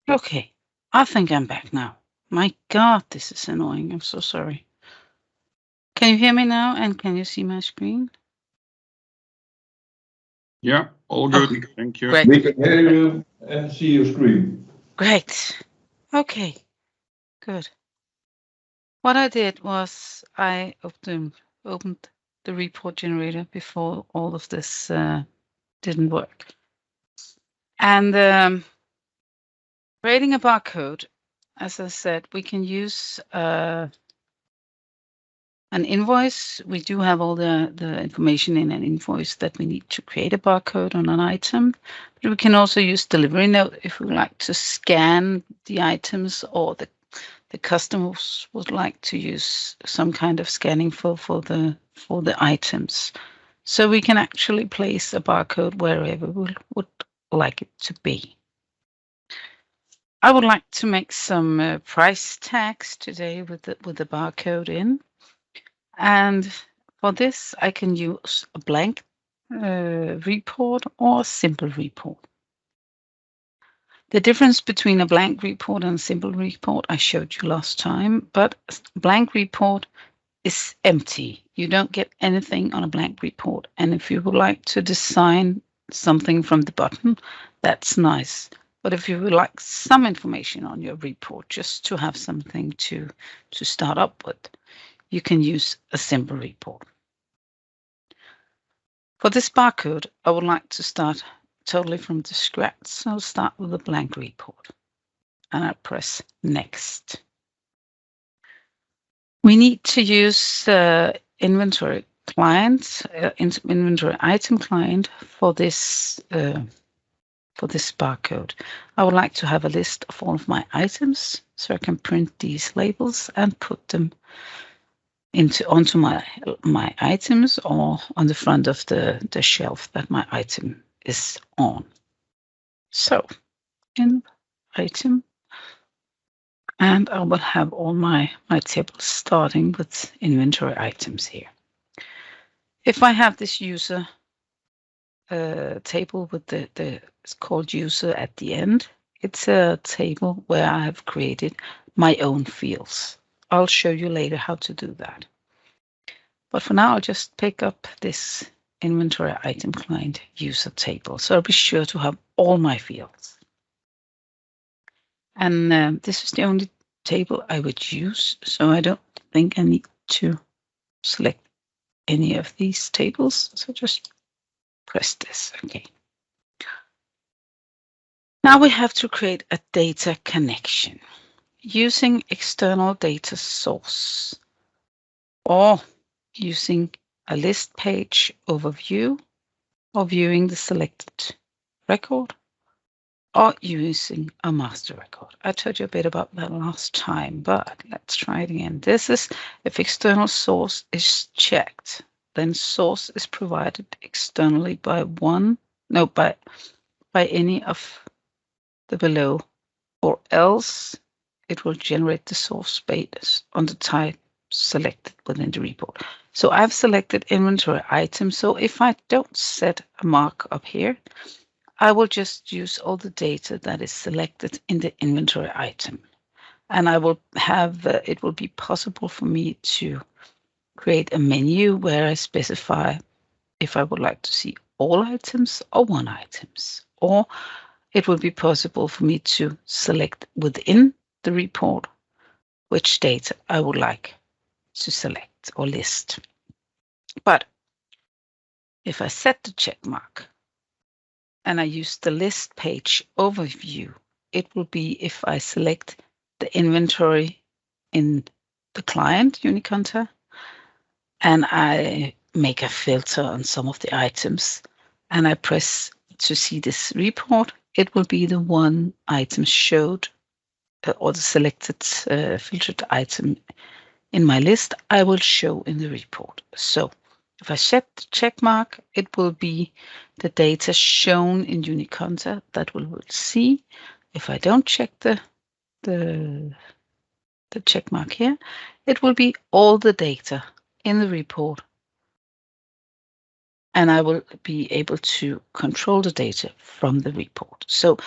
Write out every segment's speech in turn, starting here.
Okay, I think I'm back now. My God, this is annoying. I'm so sorry. Can you hear me now? And can you see my screen? Yeah, all Oh, good. Thank you. great. We can hear you and see your screen. Great. Okay, good. What I did was I opened the report generator before all of this didn't work. And creating a barcode, as I said, we can use an invoice. We do have all the information in an invoice that we need to create a barcode on an item. But we can also use delivery note if we like to scan the items, or the customers would like to use some kind of scanning for the items. So we can actually place a barcode wherever we would like it to be. I would like to make some price tags today with the barcode in. And for this, I can use a blank report or a simple report. The difference between a blank report and a simple report I showed you last time, but a blank report is empty. You don't get anything on a blank report. And if you would like to design something from the bottom, that's nice. But if you would like some information on your report, just to have something to start up with, you can use a simple report. For this barcode, I would like to start totally from the scratch. So I'll start with a blank report and I press next. We need to use inventory client, inventory item client for this barcode. I would like to have a list of all of my items so I can print these labels and put them onto my items, or on the front of the shelf that my item is on. So in item, and I will have all my tables starting with inventory items here. If I have this user table with it's called user at the end, it's a table where I have created my own fields. I'll show you later how to do that. But for now, I'll just pick up this inventory item client user table. So I'll be sure to have all my fields. And this is the only table I would use. So I don't think I need to select any of these tables. So just press this. Okay. Now we have to create a data connection using external data source, or using a list page overview, or viewing the selected record, or using a master record. I told you a bit about that last time, but let's try it again. This is if external source is checked, then source is provided externally by any of the below, or else it will generate the source based on the type selected within the report. So I've selected inventory item. So if I don't set a mark up here, I will just use all the data that is selected in the inventory item. And I will have, it will be possible for me to create a menu where I specify if I would like to see all items or one items, or it will be possible for me to select within the report which data I would like to select or list. But if I set the check mark and I use the list page overview, it will be if I select the inventory in the client Uniconta and I make a filter on some of the items and I press to see this report, it will be the one item showed or the selected filtered item in my list I will show in the report. So if I set the check mark, it will be the data shown in Uniconta that we will see. If I don't check the check mark here, it will be all the data in the report, and I will be able to control the data from the report. So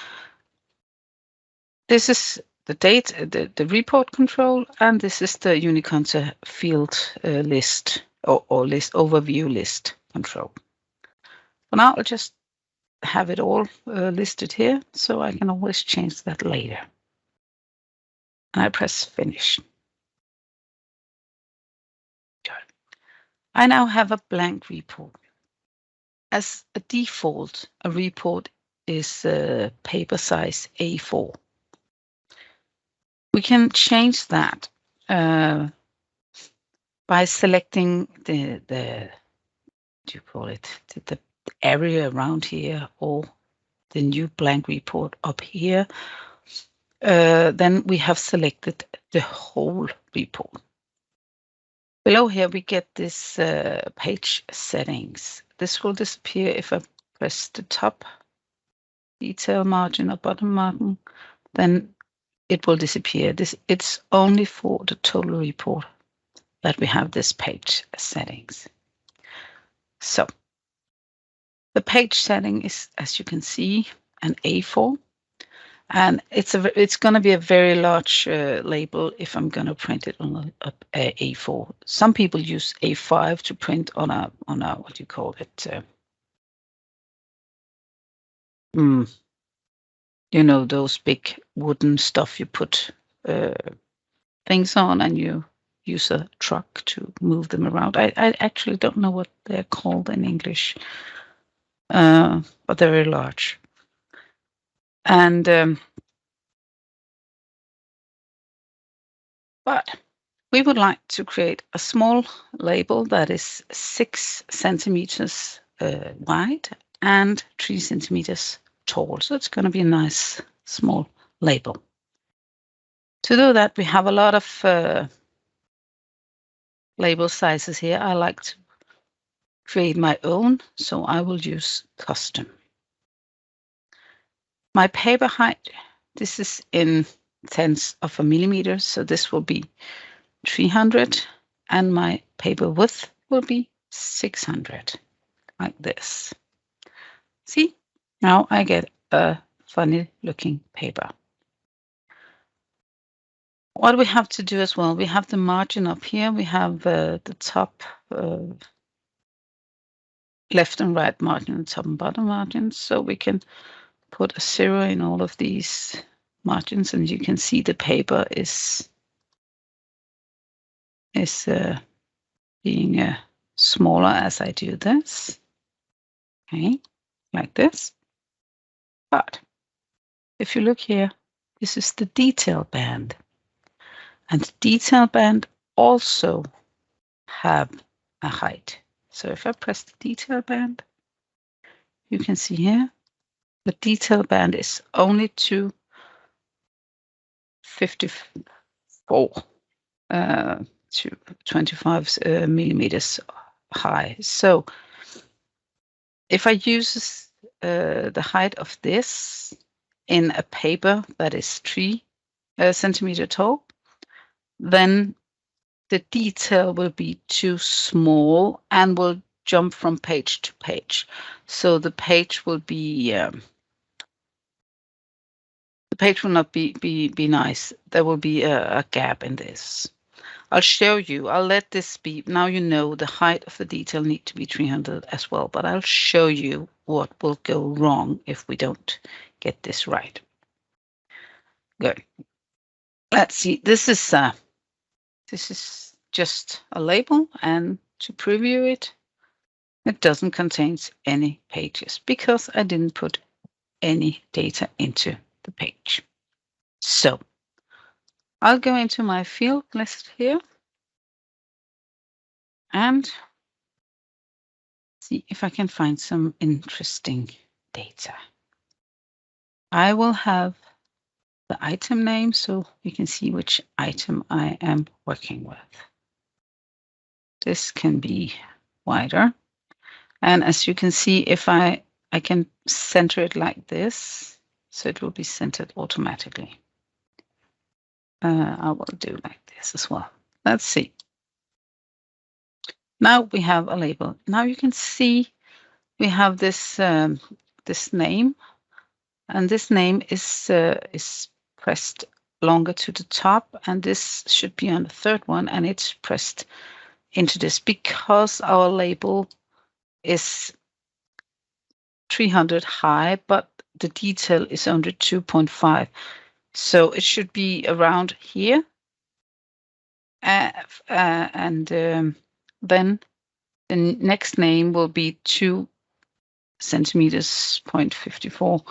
this is the date, the report control, and this is the Uniconta field list or list overview list control. For now, I'll just have it all listed here, so I can always change that later. And I press finish. I now have a blank report. As a default, a report is paper size A4. We can change that by selecting the area around here or the new blank report up here. Then we have selected the whole report. Below here, we get this page settings. This will disappear if I press the top detail margin or bottom margin, then it will disappear. It's only for the total report that we have this page settings. So the page setting is, as you can see, an A4. And it's going to be a very large label if I'm going to print it on a A4. Some people use A5 to print on a what do you call it? You know, those big wooden stuff you put things on, and you use a truck to move them around. I actually don't know what they're called in English, but they're very large. And but we would like to create a small label that is 6 centimeters wide and 3 centimeters tall. So it's going to be a nice small label. To do that, we have a lot of label sizes here. I like to create my own, so I will use custom. My paper height, this is in tenths of a millimeter, so this will be 300, and my paper width will be 600, like this. See, now I get a funny looking paper. What we have to do as well, we have the margin up here. We have the top left and right margin and top and bottom margins. So we can put a 0 in all of these margins, and you can see the paper is being smaller as I do this. Okay, like this. But if you look here, this is the detail band. And the detail band also have a height. So if I press the detail band, you can see here, the detail band is only 254 to 25 millimeters high. So if I use the height of this in a paper that is 3 centimeter tall, then the detail will be too small and will jump from page to page. So the page will be the page will not be nice. There will be a gap in this. I'll show you. I'll let this be. Now you know the height of the detail need to be 300 as well, but I'll show you what will go wrong if we don't get this right. Good. Let's see. This is just a label, and to preview it, it doesn't contain any pages because I didn't put any data into the page. So I'll go into my field list here and see if I can find some interesting data. I will have the item name so you can see which item I am working with. This can be wider. And as you can see, if I can center it like this, so it will be centered automatically. I will do like this as well. Let's see. Now we have a label. Now you can see we have this this name, and this name is pressed longer to the top, and this should be on the third one, and it's pressed into this because our label is 300 high, but the detail is only 2.5. So it should be around here. And then the next name will be 2 centimeters, 0.54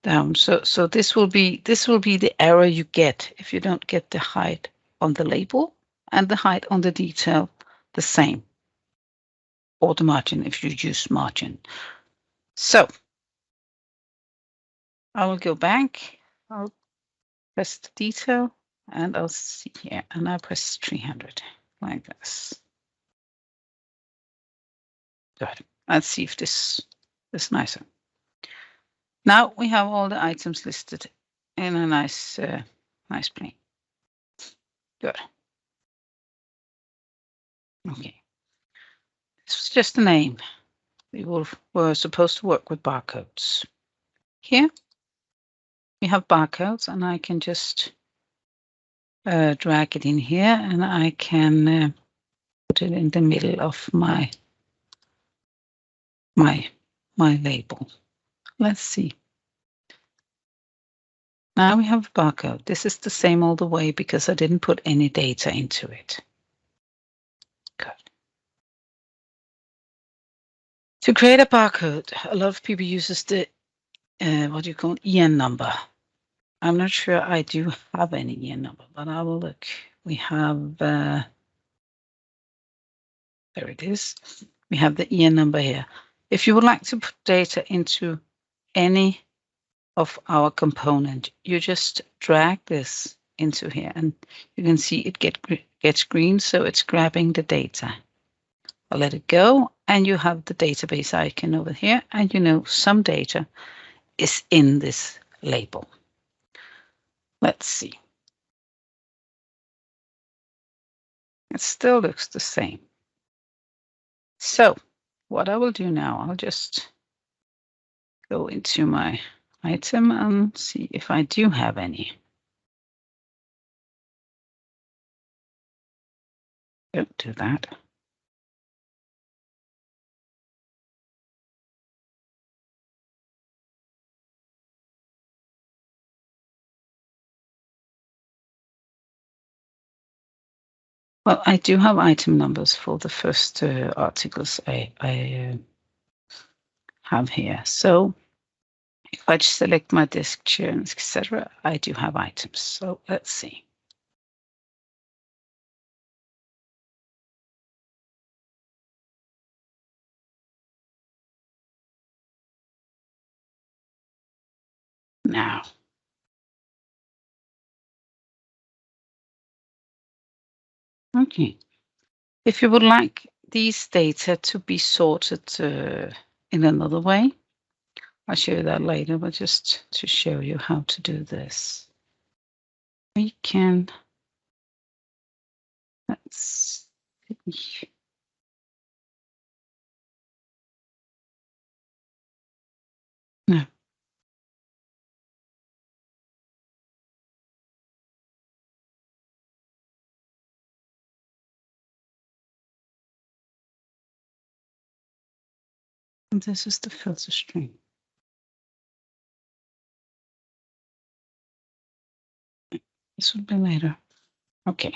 down. So this will be the error you get if you don't get the height on the label and the height on the detail the same, or the margin if you use margin. So I will go back. I'll press the detail, and I'll see here, and I press 300 like this. Good. Let's see if this is nicer. Now we have all the items listed in a nice plane. Good. Okay. This was just a name. We were supposed to work with barcodes. Here we have barcodes, and I can just drag it in here, and I can put it in the middle of my label. Let's see. Now we have a barcode. This is the same all the way because I didn't put any data into it. Good. To create a barcode, a lot of people uses the what you call EN number. I'm not sure I do have any EN number, but I will look. We have there it is. We have the EN number here. If you would like to put data into any of our component, you just drag this into here, and you can see it gets green, so it's grabbing the data. I'll let it go, and you have the database icon over here, and you know some data is in this label. Let's see. It still looks the same. So what I will do now, I'll just go into my item and see if I do have any. Don't do that. Well, I do have item numbers for the first articles I have here. So if I just select my desk, chair, etc., I do have items. So let's see. Now, okay. If you would like these data to be sorted in another way, I'll show you that later, but just to show you how to do this. We can, let's see. No. And this is the filter string. This will be later. Okay.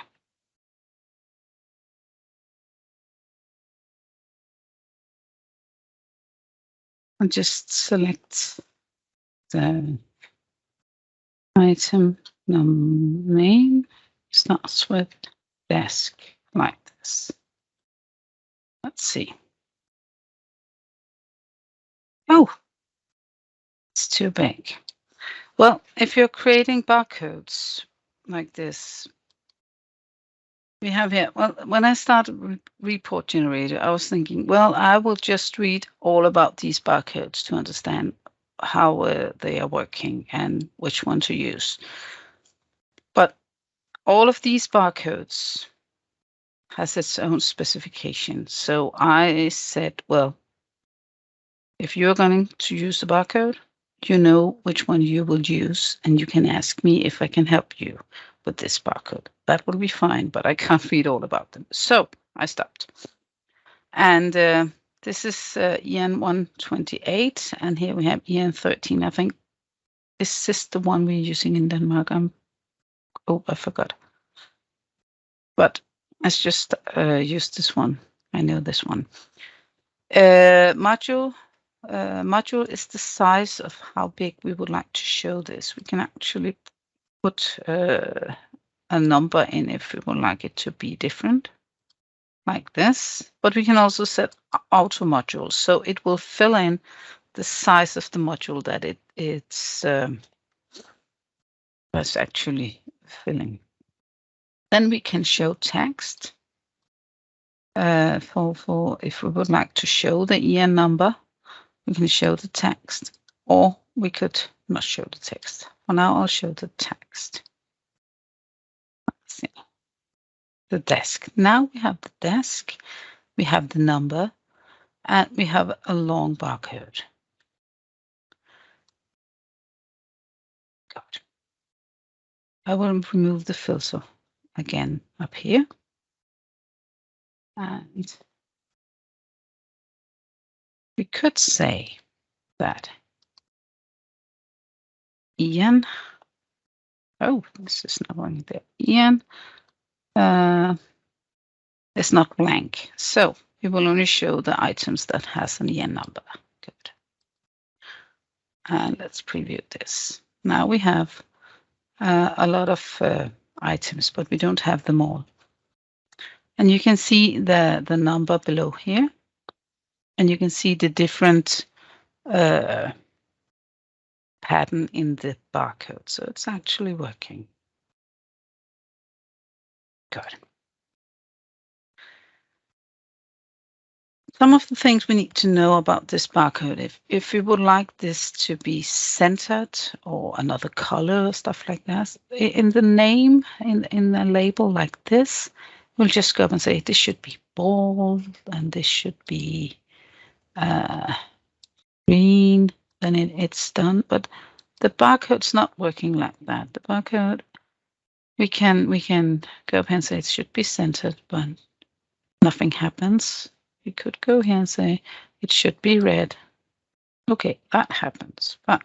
I'll just select the item name, starts with desk, like this. Let's see. Oh, it's too big. Well, if you're creating barcodes like this, we have here, well, when I started report generator, I was thinking, well, I will just read all about these barcodes to understand how they are working and which one to use. But all of these barcodes has its own specification. So I said, well, if you're going to use the barcode, you know which one you will use, and you can ask me if I can help you with this barcode. That will be fine, but I can't read all about them. So I stopped. And this is EN 128, and here we have EN 13. I think this is the one we're using in Denmark. Oh, I forgot. But let's just use this one. I know this one. Module is the size of how big we would like to show this. We can actually put a number in if we would like it to be different, like this. But we can also set auto modules, so it will fill in the size of the module that it's actually filling. Then we can show text for if we would like to show the EN number, we can show the text, or we could not show the text. For now, I'll show the text. Let's see. The desk. Now we have the desk, we have the number, and we have a long barcode. Good. I will remove the filter again up here. And we could say that EN, oh, this is not going there. EN is not blank. So we will only show the items that has an EN number. Good. And let's preview this. Now we have a lot of items, but we don't have them all. And you can see the number below here, and you can see the different pattern in the barcode. So it's actually working. Good. Some of the things we need to know about this barcode, if we would like this to be centered or another color, stuff like that, in the name, in the label like this, we'll just go up and say this should be bold and this should be green, then it's done. But the barcode's not working like that. The barcode, we can go up and say it should be centered, but nothing happens. We could go here and say it should be red. Okay, that happens. But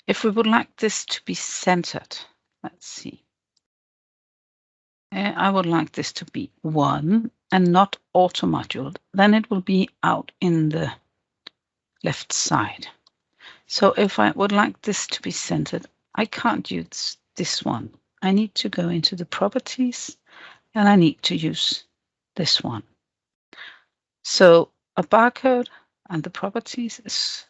if we would like this to be centered, let's see. I would like this to be 1 and not auto-moduled. Then it will be out in the left side. So if I would like this to be centered, I can't use this one. I need to go into the properties and I need to use this one. So a barcode and the properties is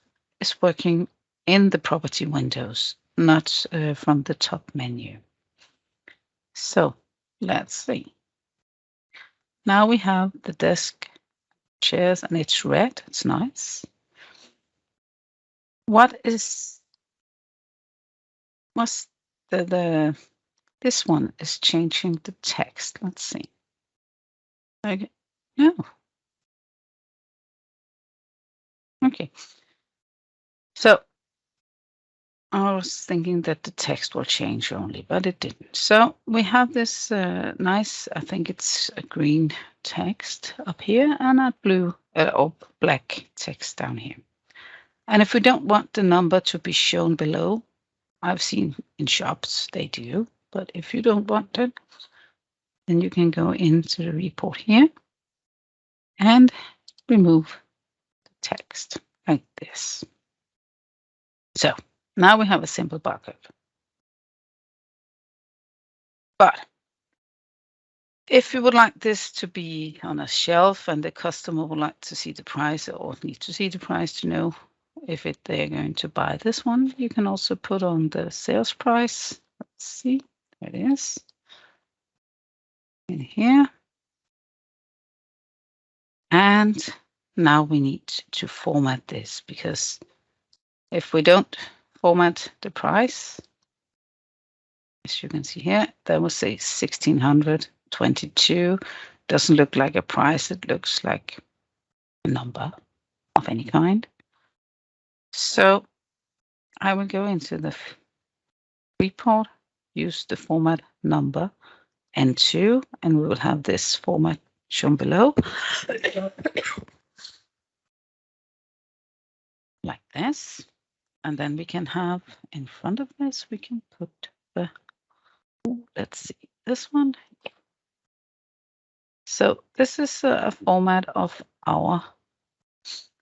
working in the property windows, not from the top menu. So let's see. Now we have the desk, chairs, and it's red. It's nice. What's this one is changing the text. Let's see. Okay. No. Okay. So I was thinking that the text will change only, but it didn't. So we have this nice, I think it's a green text up here and a blue or black text down here. And if we don't want the number to be shown below, I've seen in shops they do, but if you don't want it, then you can go into the report here and remove the text like this. So now we have a simple barcode. But if you would like this to be on a shelf and the customer would like to see the price or need to see the price to know if they're going to buy this one, you can also put on the sales price. Let's see, there it is. In here. And now we need to format this, because if we don't format the price, as you can see here, that will say 1622. Doesn't look like a price, it looks like a number of any kind. So I will go into the report, use the format number N2, and we will have this format shown below. Like this. And then we can have in front of this, we can put the, let's see, this one. So this is a format of our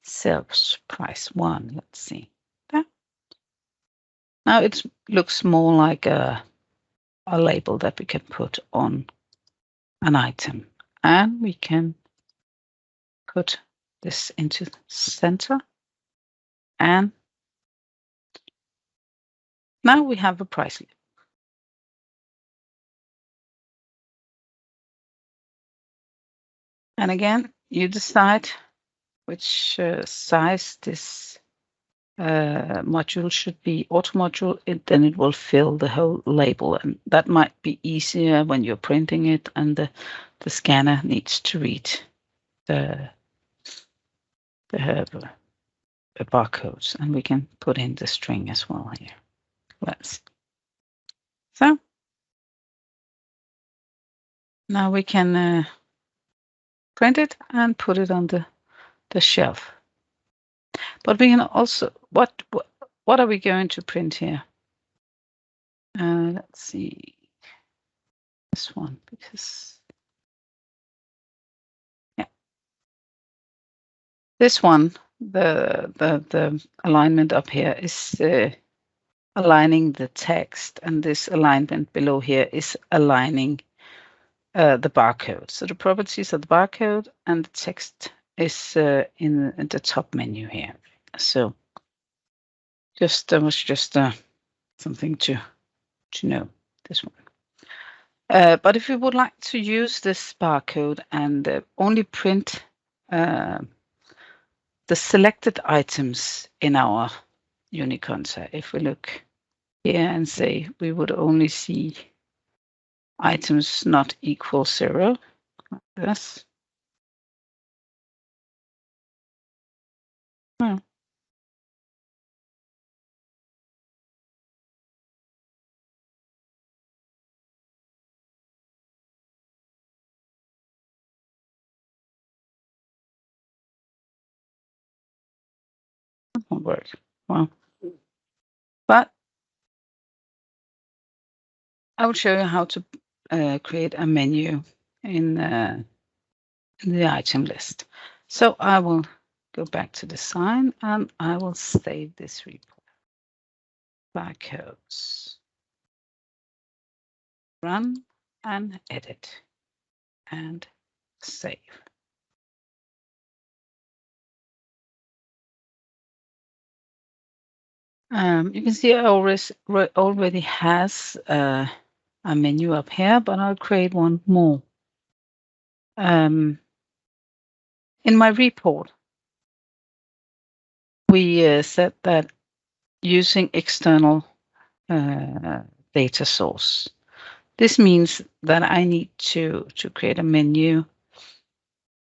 sales price one. Let's see. There. Now it looks more like a label that we can put on an item. And we can put this into the center. And now we have a price label. And again, you decide which size this module should be. Auto module, then it will fill the whole label. And that might be easier when you're printing it and the scanner needs to read the barcodes. And we can put in the string as well here. So now we can print it and put it on the shelf. But we can also, what are we going to print here? Let's see this one, because yeah, this one, the alignment up here is aligning the text, and this alignment below here is aligning the barcode. So the properties of the barcode and the text is in the top menu here. So that was just something to know, this one. But if you would like to use this barcode and only print the selected items in our Uniconta, if we look here and say we would only see items not equal 0, like this. Oh. That won't work. Well, but I will show you how to create a menu in the item list. So I will go back to design and I will save this report. Barcodes. Run and edit and save. You can see I already has a menu up here, but I'll create one more. In my report, we said that using external data source. This means that I need to create a menu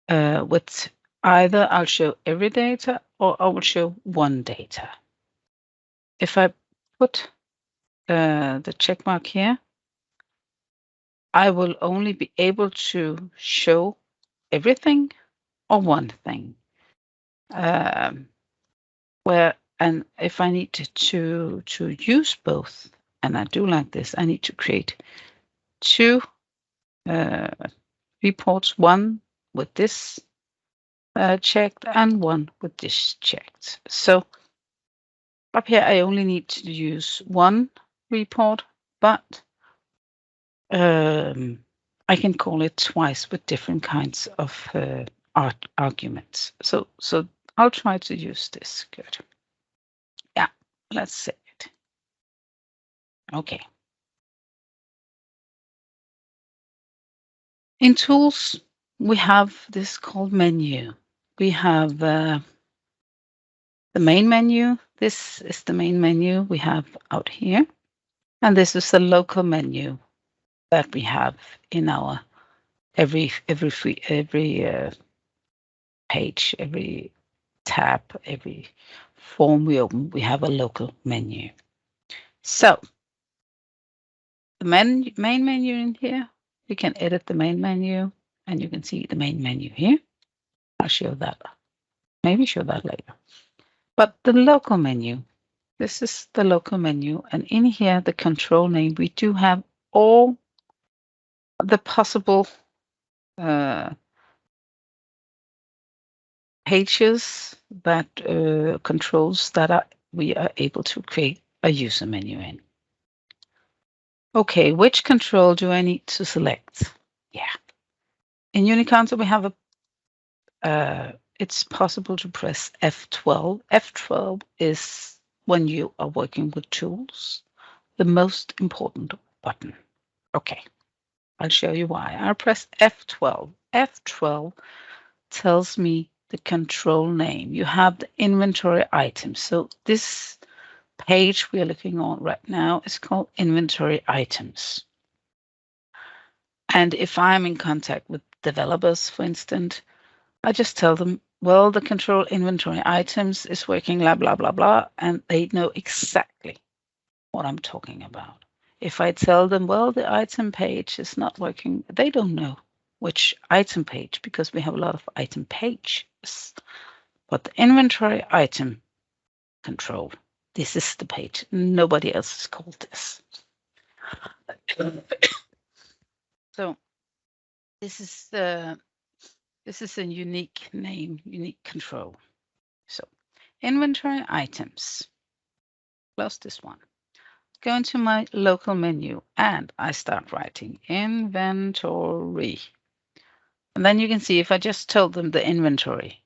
with either I'll show every data or I will show one data. If I put the check mark here, I will only be able to show everything or one thing. And if I need to use both, and I do like this, I need to create two reports, one with this checked and one with this checked. So up here, I only need to use one report, but I can call it twice with different kinds of arguments. So I'll try to use this. Good. Yeah, let's save it. Okay. In tools, we have this called menu. We have the main menu. This is the main menu we have out here. And this is the local menu that we have in our every page, every tab, every form we open, we have a local menu. So the main menu in here, you can edit the main menu, and you can see the main menu here. I'll show that, maybe show that later. But the local menu, this is the local menu, and in here, the control name, we do have all the possible pages that controls that we are able to create a user menu in. Okay, which control do I need to select? Yeah. In Uniconta, we have it's possible to press F12. F12 is when you are working with tools, the most important button. Okay, I'll show you why. I'll press F12. F12 tells me the control name. You have the inventory items. So this page we are looking on right now is called inventory items. And if I'm in contact with developers, for instance, I just tell them, well, the control inventory items is working, blah, blah, blah, blah, and they know exactly what I'm talking about. If I tell them, well, the item page is not working, they don't know which item page because we have a lot of item pages. But the inventory item control, this is the page. Nobody else is called this. So this is a unique name, unique control. So inventory items. Close this one. Go into my local menu and I start writing inventory. And then you can see if I just told them the inventory,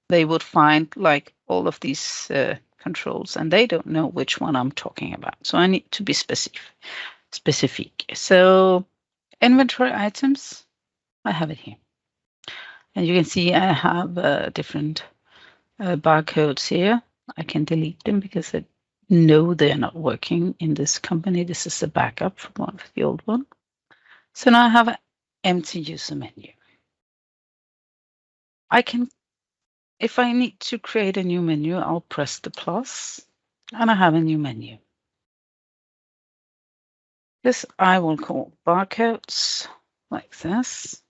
they would find like all of these controls and they don't know which one I'm talking about. So I need to be specific. So inventory items, I have it here. And you can see I have different barcodes here. I can delete them because I know they're not working in this company. This is a backup from one of the old one. So now I have an empty user menu. I can, if I need to create a new menu, I'll press the plus and I have a new menu. This I will call barcodes like this.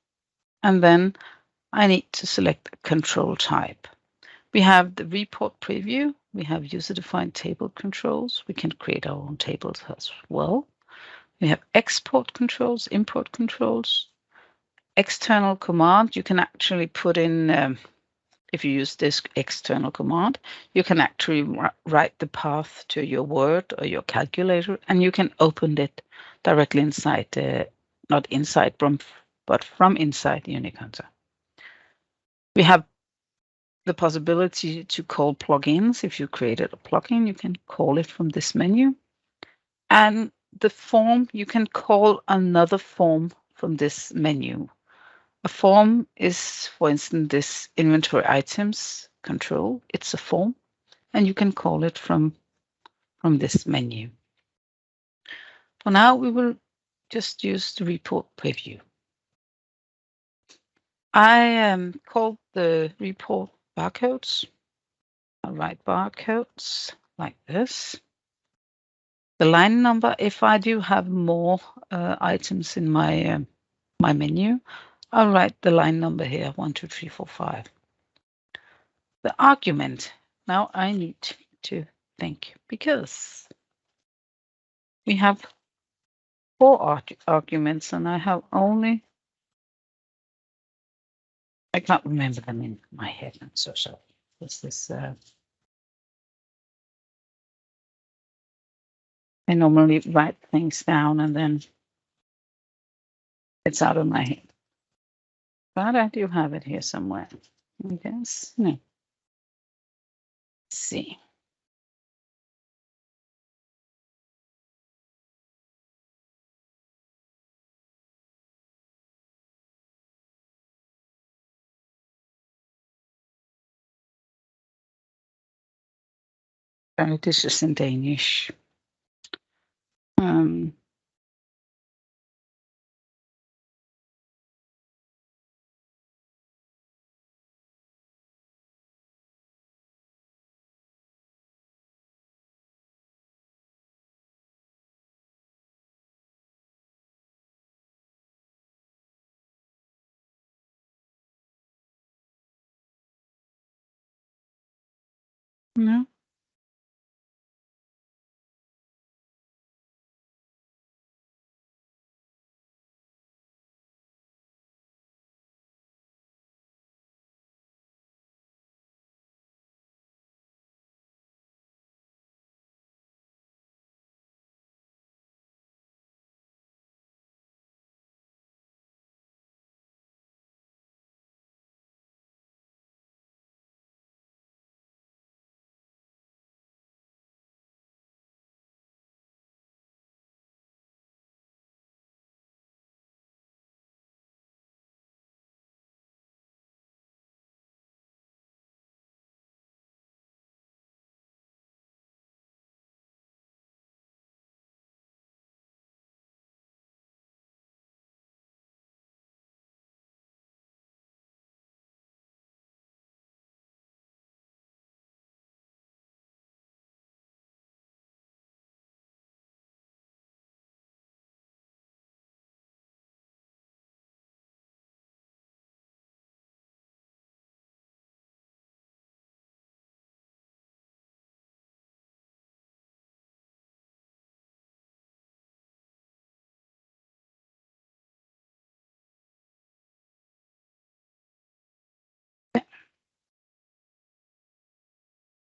And then I need to select a control type. We have the report preview. We have user-defined table controls. We can create our own tables as well. We have export controls, import controls, external command. You can actually put in, if you use this external command, you can actually write the path to your Word or your calculator, and you can open it directly inside, not inside, but from inside Uniconta. We have the possibility to call plugins. If you created a plugin, you can call it from this menu. And the form, you can call another form from this menu. A form is, for instance, this inventory items control. It's a form, and you can call it from this menu. For now, we will just use the report preview. I called the report barcodes. I'll write barcodes like this. The line number, if I do have more items in my my menu, I'll write the line number here, 1, 2, 3, 4, 5. The argument, now I need to think because we have 4 arguments and I have only, I can't remember them in my head. I'm so sorry. This is, I normally write things down and then it's out of my head. But I do have it here somewhere. I guess. No. Let's see. This is in Danish. No.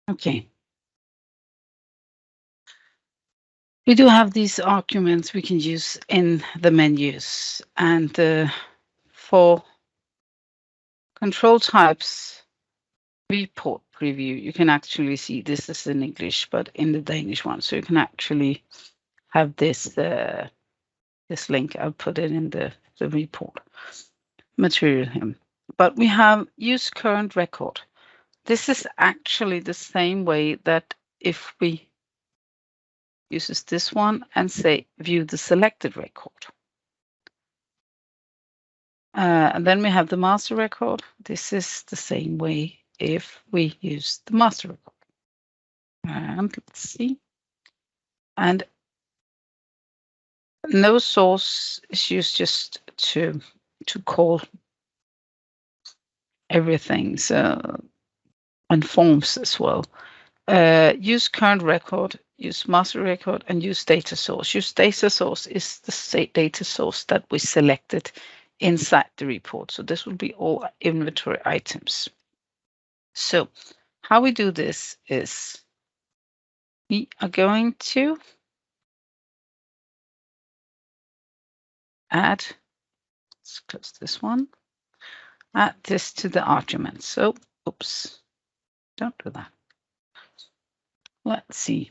Okay. We do have these arguments we can use in the menus, and for control types report preview, you can actually see this is in English, but in the Danish one, so you can actually have this this link. I'll put it in the report material here. But we have use current record. This is actually the same way that if we uses this one and say view the selected record. And then we have the master record. This is the same way if we use the master record. And let's see. And no source is used just to call everything, so and forms as well. Use current record, use master record, and use data source. Use data source is the data source that we selected inside the report. So this will be all inventory items. So how we do this is we are going to add, let's close this one, add this to the argument. So, oops, don't do that. Let's see.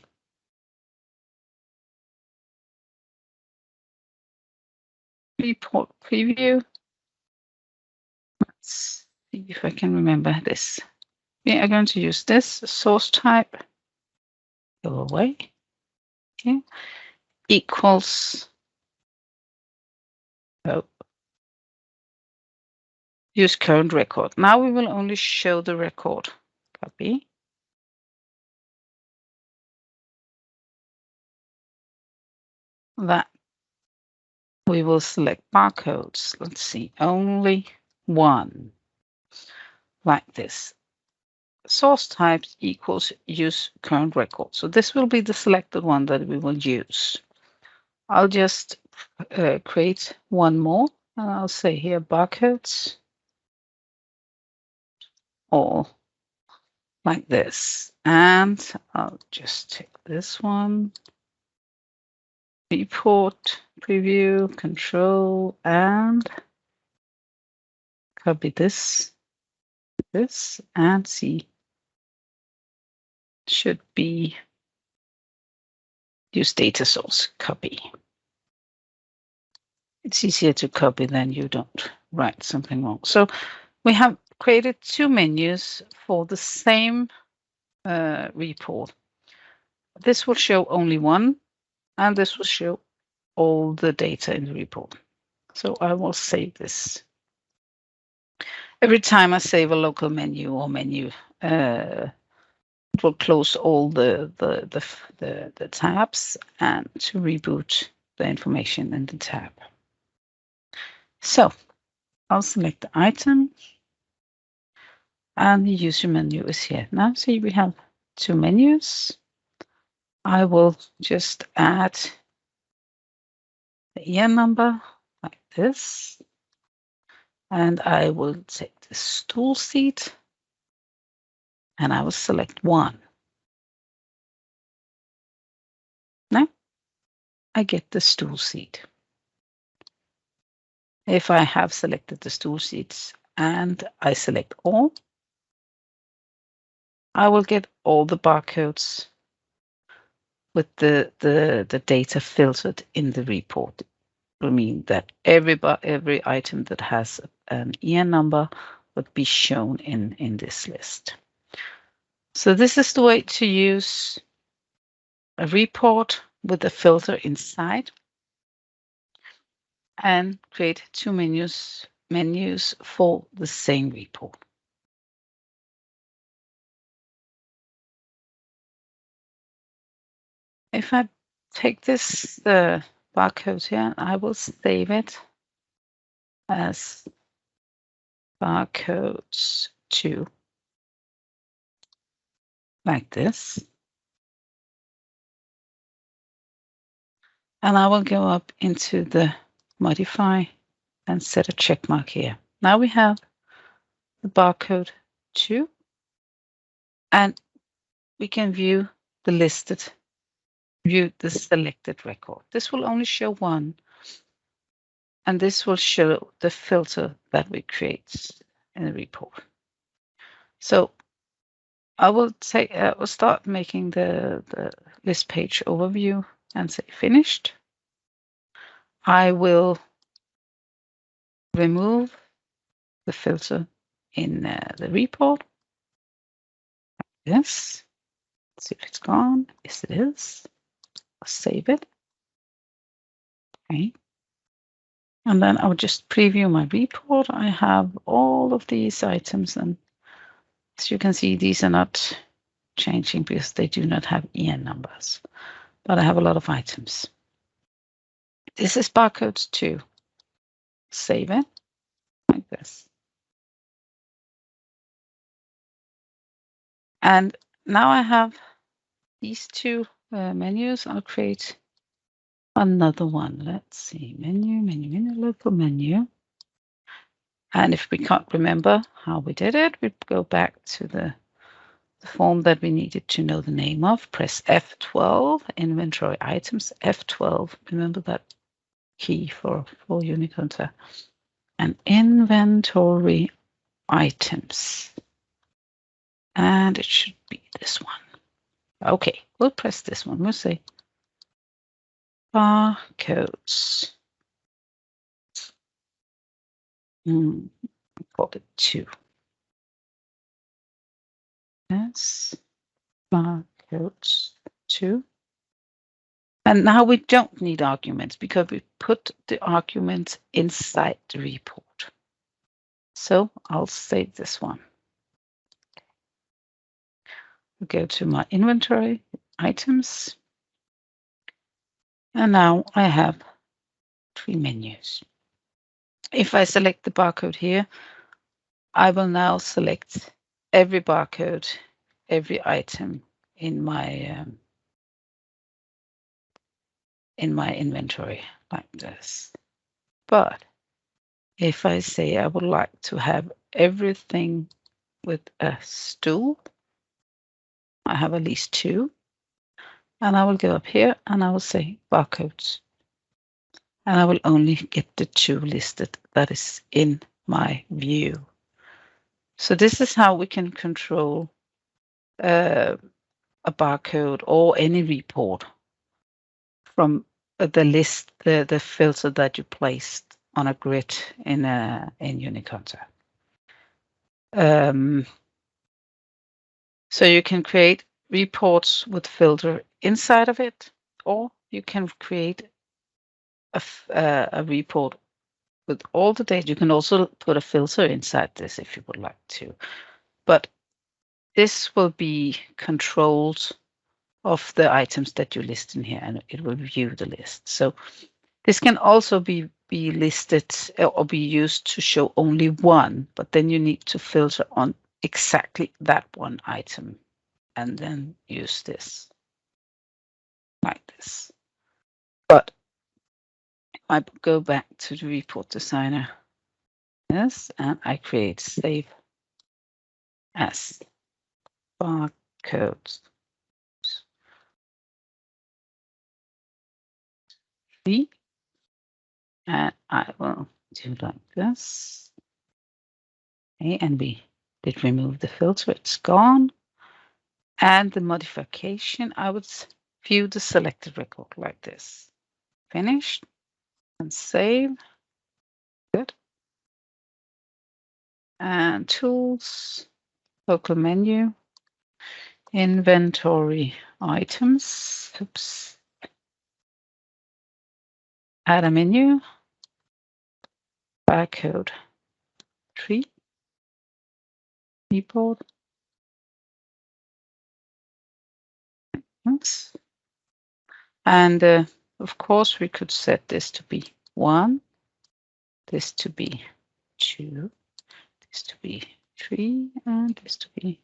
Report preview. Let's see if I can remember this. We are going to use this source type. Go away. Okay. Equals. Oh. Use current record. Now we will only show the record. Copy. That we will select barcodes. Let's see, only one. Like this. Source types equals use current record. So this will be the selected one that we will use. I'll just create one more, and I'll say here barcodes, or like this. And I'll just take this one, report, preview, control, and copy this, and see. Should be use data source, copy. It's easier to copy than you don't write something wrong. So we have created two menus for the same report. This will show only one, and this will show all the data in the report. So I will save this. Every time I save a local menu or menu, it will close all the tabs and to reboot the information in the tab. So I'll select the item, and the user menu is here. Now see we have two menus. I will just add the EN number like this. And I will take the stool seat and I will select one. Now I get the stool seat. If I have selected the stool seats and I select all, I will get all the barcodes with the data filtered in the report. It will mean that every item that has an EN number would be shown in this list. So this is the way to use a report with a filter inside and create two menus for the same report. If I take this barcode here, I will save it as barcodes 2, like this. And I will go up into the modify and set a check mark here. Now we have the barcode 2, and we can view the selected record. This will only show one, and this will show the filter that we create in the report. So I will we'll start making the list page overview and say finished. I will remove the filter in the report. Yes. Let's see if it's gone. Yes, it is. I'll save it. Okay. And then I'll just preview my report. I have all of these items, and as you can see, these are not changing because they do not have EN numbers, but I have a lot of items. This is barcodes 2. Save it like this. And now I have these two menus. I'll create another one. Let's see, menu, local menu. And if we can't remember how we did it, we go back to the form that we needed to know the name of. Press F12, inventory items, F12. Remember that key for Uniconta. And inventory items. And it should be this one. Okay, we'll press this one. We'll say barcodes. Call it 2. Yes, barcodes 2. And now we don't need arguments because we put the arguments inside the report. So I'll save this one. I'll go to my inventory items. And now I have 3 menus. If I select the barcode here, I will now select every barcode, every item in my inventory like this. But if I say I would like to have everything with a stool, I have at least 2. And I will go up here and I will say barcodes. And I will only get the 2 listed that is in my view. So this is how we can control a barcode or any report from the list, the filter that you placed on a grid in Uniconta. So you can create reports with filter inside of it, or you can create a report with all the data. You can also put a filter inside this if you would like to, but this will be controlled of the items that you list in here, and it will view the list. So this can also be listed or be used to show only one, but then you need to filter on exactly that one item and then use this like this. But if I go back to the report designer, yes, and I create save as barcodes. And I will do like this. Okay, and we did remove the filter, it's gone. And the modification, I would view the selected record like this. Finished and save. Good. And tools, local menu, inventory items. Oops. Add a menu, barcode tree, report. Oops. And of course, we could set this to be 1, this to be 2, this to be 3, and this to be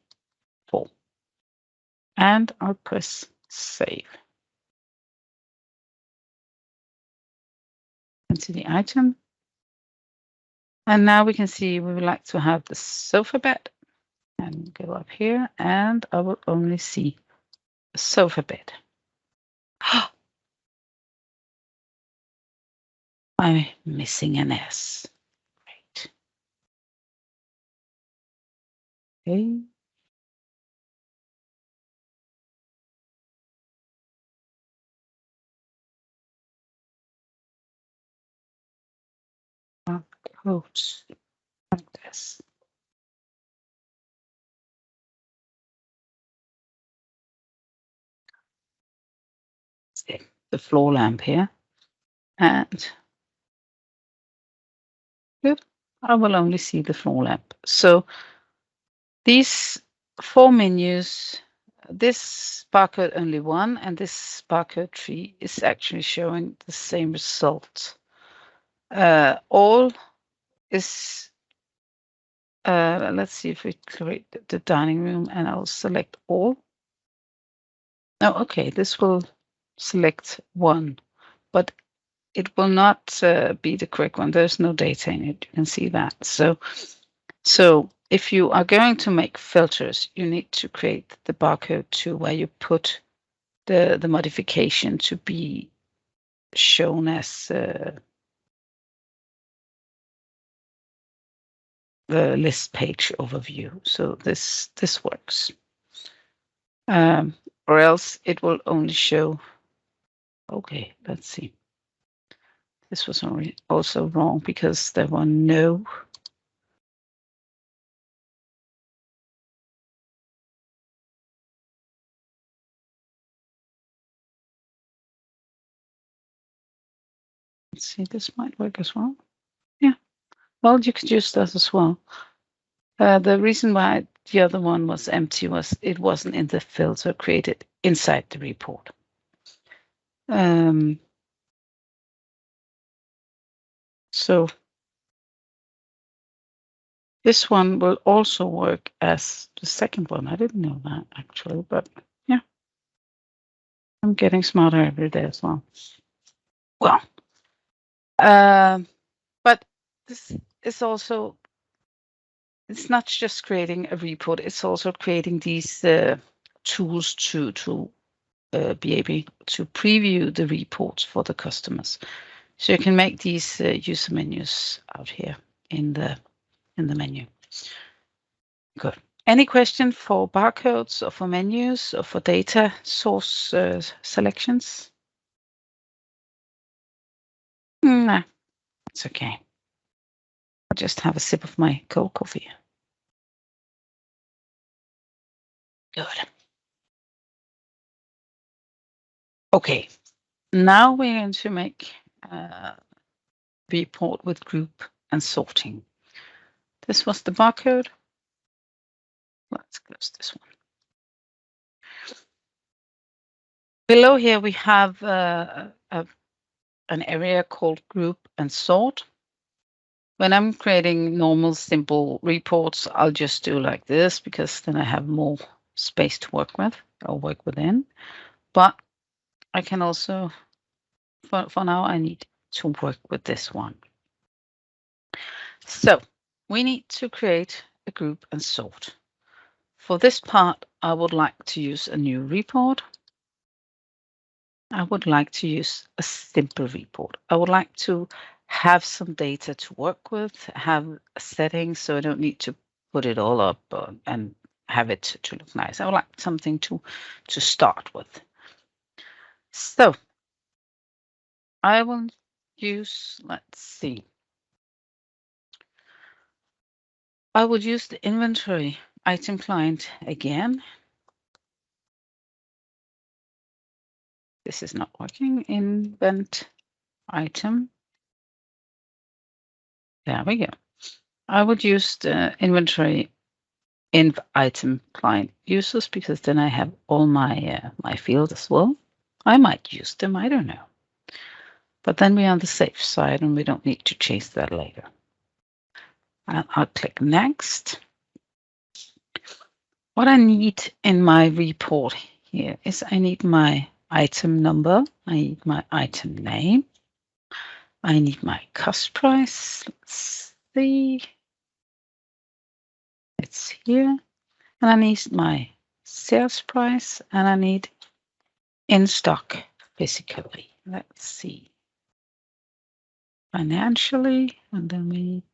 4. And I'll press save. Into the item. And now we can see we would like to have the sofa bed. And go up here, and I will only see the sofa bed. I'm missing an S. Right. Okay. Codes like this. The floor lamp here. And good. I will only see the floor lamp. So these 4 menus, this barcode only 1 and this barcode 3 is actually showing the same result. All is, let's see if we create the dining room, and I'll select all. Oh, okay, this will select 1, but it will not be the correct one. There's no data in it. You can see that. So if you are going to make filters, you need to create the barcode to where you put the modification to be shown as the list page overview. So this works. Or else it will only show. Okay, let's see. This was also wrong because there were no. Let's see, this might work as well. Yeah, well, you could use that as well. The reason why the other one was empty was it wasn't in the filter created inside the report. So this one will also work as the second one. I didn't know that actually, but yeah, I'm getting smarter every day as well. Well, but this is also, it's not just creating a report, it's also creating these tools to be able to preview the reports for the customers. So you can make these user menus out here in the menu. Good. Any question for barcodes or for menus or for data source selections? Nah, it's okay. I'll just have a sip of my cold coffee. Good. Okay, now we're going to make a report with group and sorting. This was the barcode. Let's close this one. Below here we have an area called group and sort. When I'm creating normal simple reports, I'll just do like this because then I have more space to work with or work within, but I can also, for now, I need to work with this one. So we need to create a group and sort. For this part, I would like to use a new report. I would like to use a simple report. I would like to have some data to work with, have a setting so I don't need to put it all up and have it to look nice. I would like something to start with. So I will use, let's see. I would use the inventory item client again. This is not working. Invent item. There we go. I would use the inventory inv item client users because then I have all my my fields as well. I might use them, I don't know. But then we're on the safe side and we don't need to chase that later. And I'll click next. What I need in my report here is I need my item number, I need my item name, I need my cost price. Let's see. It's here. And I need my sales price and I need in stock physically. Let's see. Financially, and then we need,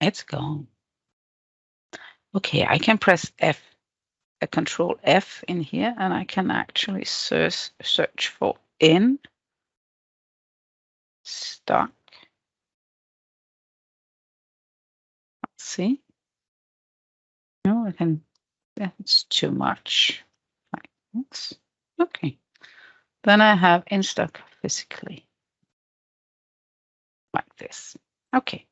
it's gone. Okay, I can press F, a control F in here, and I can actually search for in stock. Let's see. No, I can, that's too much. Thanks. Okay. Then I have in stock physically. Like this. Okay.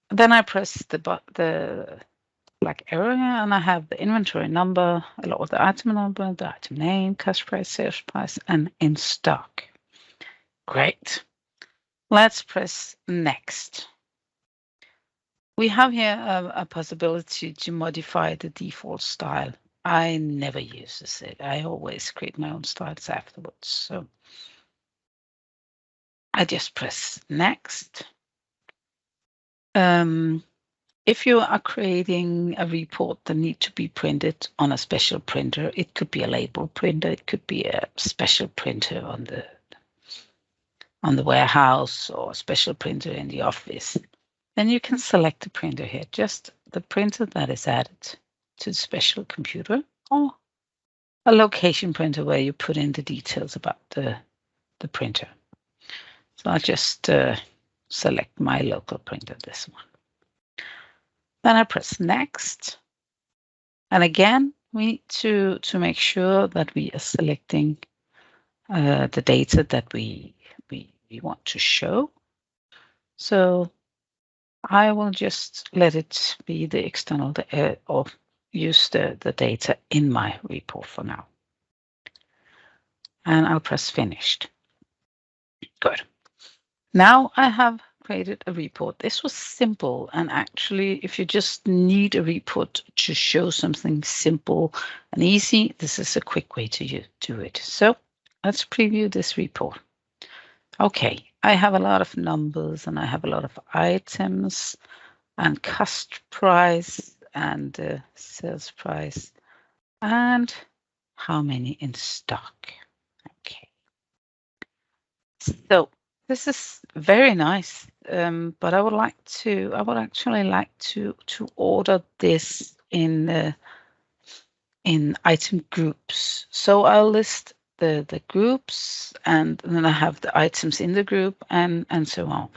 Then I press the black arrow here, and I have the inventory number, or the item number, the item name, cost price, sales price, and in stock. Great. Let's press next. We have here a possibility to modify the default style. I never use it. I always create my own styles afterwards. So I just press next. If you are creating a report that needs to be printed on a special printer, it could be a label printer, it could be a special printer on the warehouse or a special printer in the office, then you can select the printer here, just the printer that is added to the special computer, or a location printer where you put in the details about the printer. So I'll just select my local printer, this one. Then I press next. And again, we need to make sure that we are selecting the data that we want to show. So I will just let it be the external or use the data in my report for now. And I'll press finished. Good. Now I have created a report. This was simple, and actually if you just need a report to show something simple and easy, this is a quick way to do it. So let's preview this report. Okay, I have a lot of numbers and I have a lot of items and cost price and sales price and how many in stock. Okay, so this is very nice, but I would actually like to order this in item groups. So I'll list the groups, and then I have the items in the group and so on.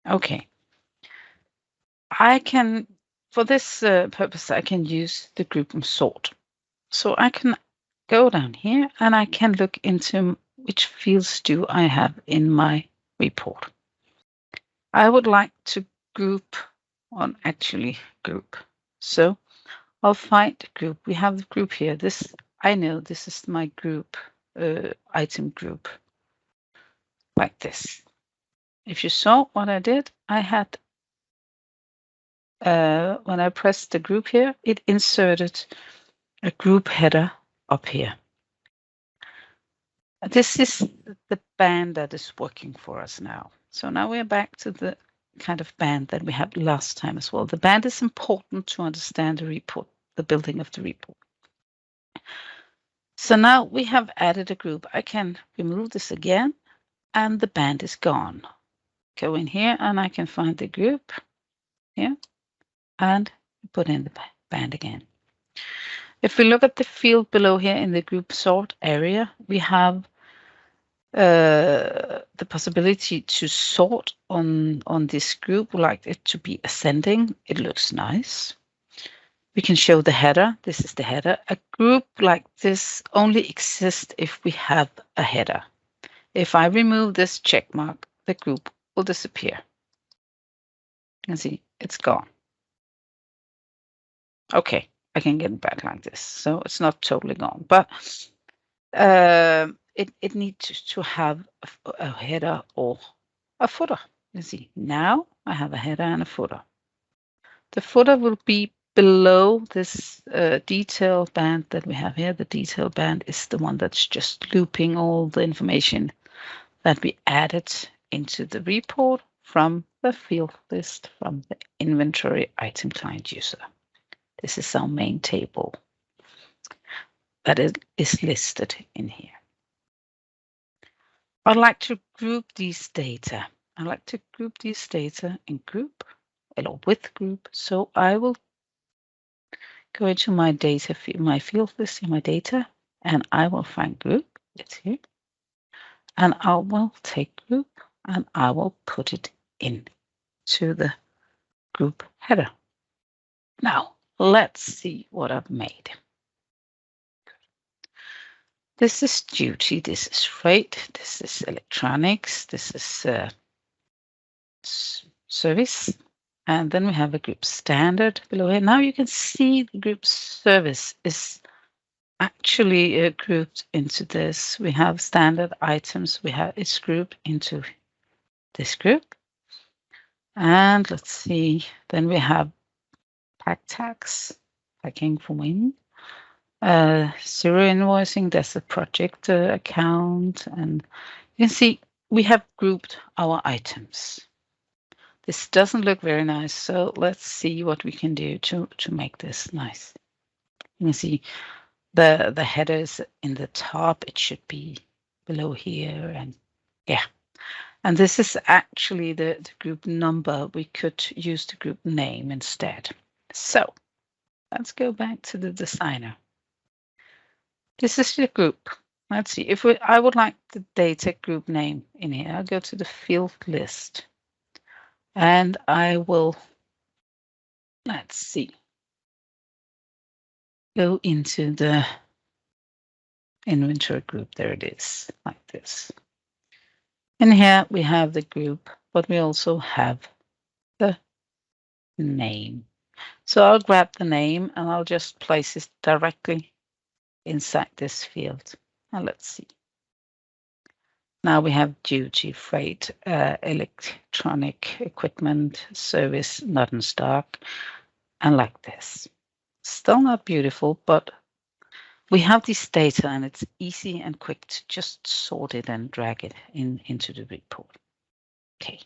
Okay. I can, for this purpose, I can use the group and sort. So I can go down here and I can look into which fields do I have in my report. I would like to group on actually group. So I'll find group. We have the group here. This, I know this is my group, item group, like this. If you saw what I did, I had when I pressed the group here, it inserted a group header up here. This is the band that is working for us now. So now we're back to the kind of band that we had last time as well. The band is important to understand the report, the building of the report. So now we have added a group. I can remove this again, and the band is gone. Go in here, and I can find the group here, and put in the band again. If we look at the field below here in the group sort area, we have the possibility to sort on this group. We like it to be ascending. It looks nice. We can show the header. This is the header. A group like this only exists if we have a header. If I remove this check mark, the group will disappear. You can see it's gone. Okay, I can get it back like this. So it's not totally gone, but it needs to have a header or a footer. You see, now I have a header and a footer. The footer will be below this detail band that we have here. The detail band is the one that's just looping all the information that we added into the report from the field list from the inventory item client user. This is our main table that is listed in here. I'd like to group these data. I like to group these data in group or with group. So I will go into my data, my field list in my data, and I will find group. It's here. And I will take group and I will put it into the group header. Now, let's see what I've made. This is duty, this is freight, this is electronics, this is service, and then we have a group standard below here. Now you can see the group service is actually grouped into this. We have standard items, it's grouped into this group. And let's see, then we have pack tax, packing for win. Zero invoicing, that's a project account. And you can see we have grouped our items. This doesn't look very nice, so let's see what we can do to make this nice. You can see the headers in the top, it should be below here, and yeah. And this is actually the group number. We could use the group name instead. So let's go back to the designer. This is the group. Let's see, I would like the data group name in here. I'll go to the field list and I will, let's see, go into the inventory group. There it is, like this. And here we have the group, but we also have the name. So I'll grab the name and I'll just place it directly inside this field. And let's see. Now we have duty, freight, electronic equipment, service, not in stock, and like this. Still not beautiful, but we have this data and it's easy and quick to just sort it and drag it into the report. Okay.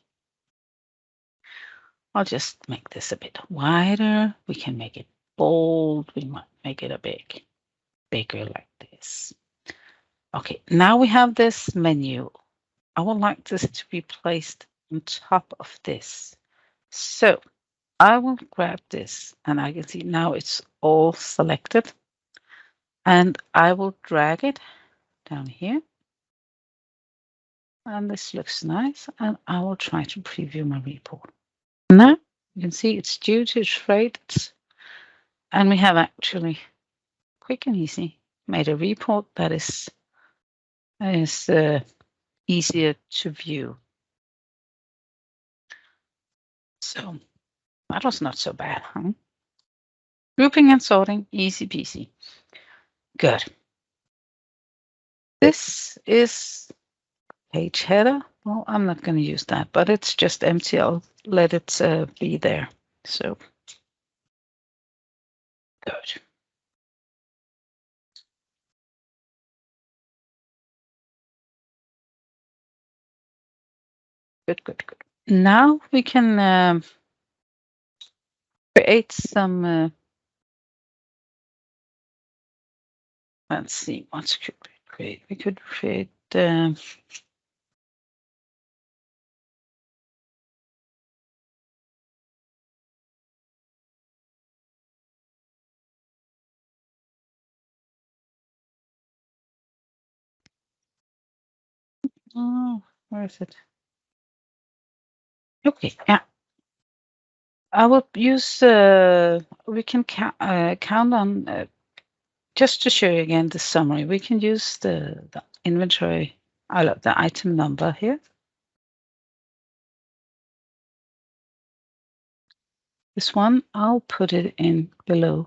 I'll just make this a bit wider. We can make it bold. We might make it a bit bigger like this. Okay, now we have this menu. I would like this to be placed on top of this. So I will grab this and I can see now it's all selected. And I will drag it down here. And this looks nice. And I will try to preview my report. Now you can see it's duty, it's freight. And we have actually quick and easy made a report that is easier to view. So that was not so bad, huh? Grouping and sorting, easy peasy. Good. This is page header. Well, I'm not going to use that, but it's just empty. I'll let it be there. So Good. Good, good, good. Now we can create some, let's see, what could we create? We could create, oh, where is it? Okay, yeah. I will use, we can count on, just to show you again the summary, we can use the inventory, the item number here. This one, I'll put it in below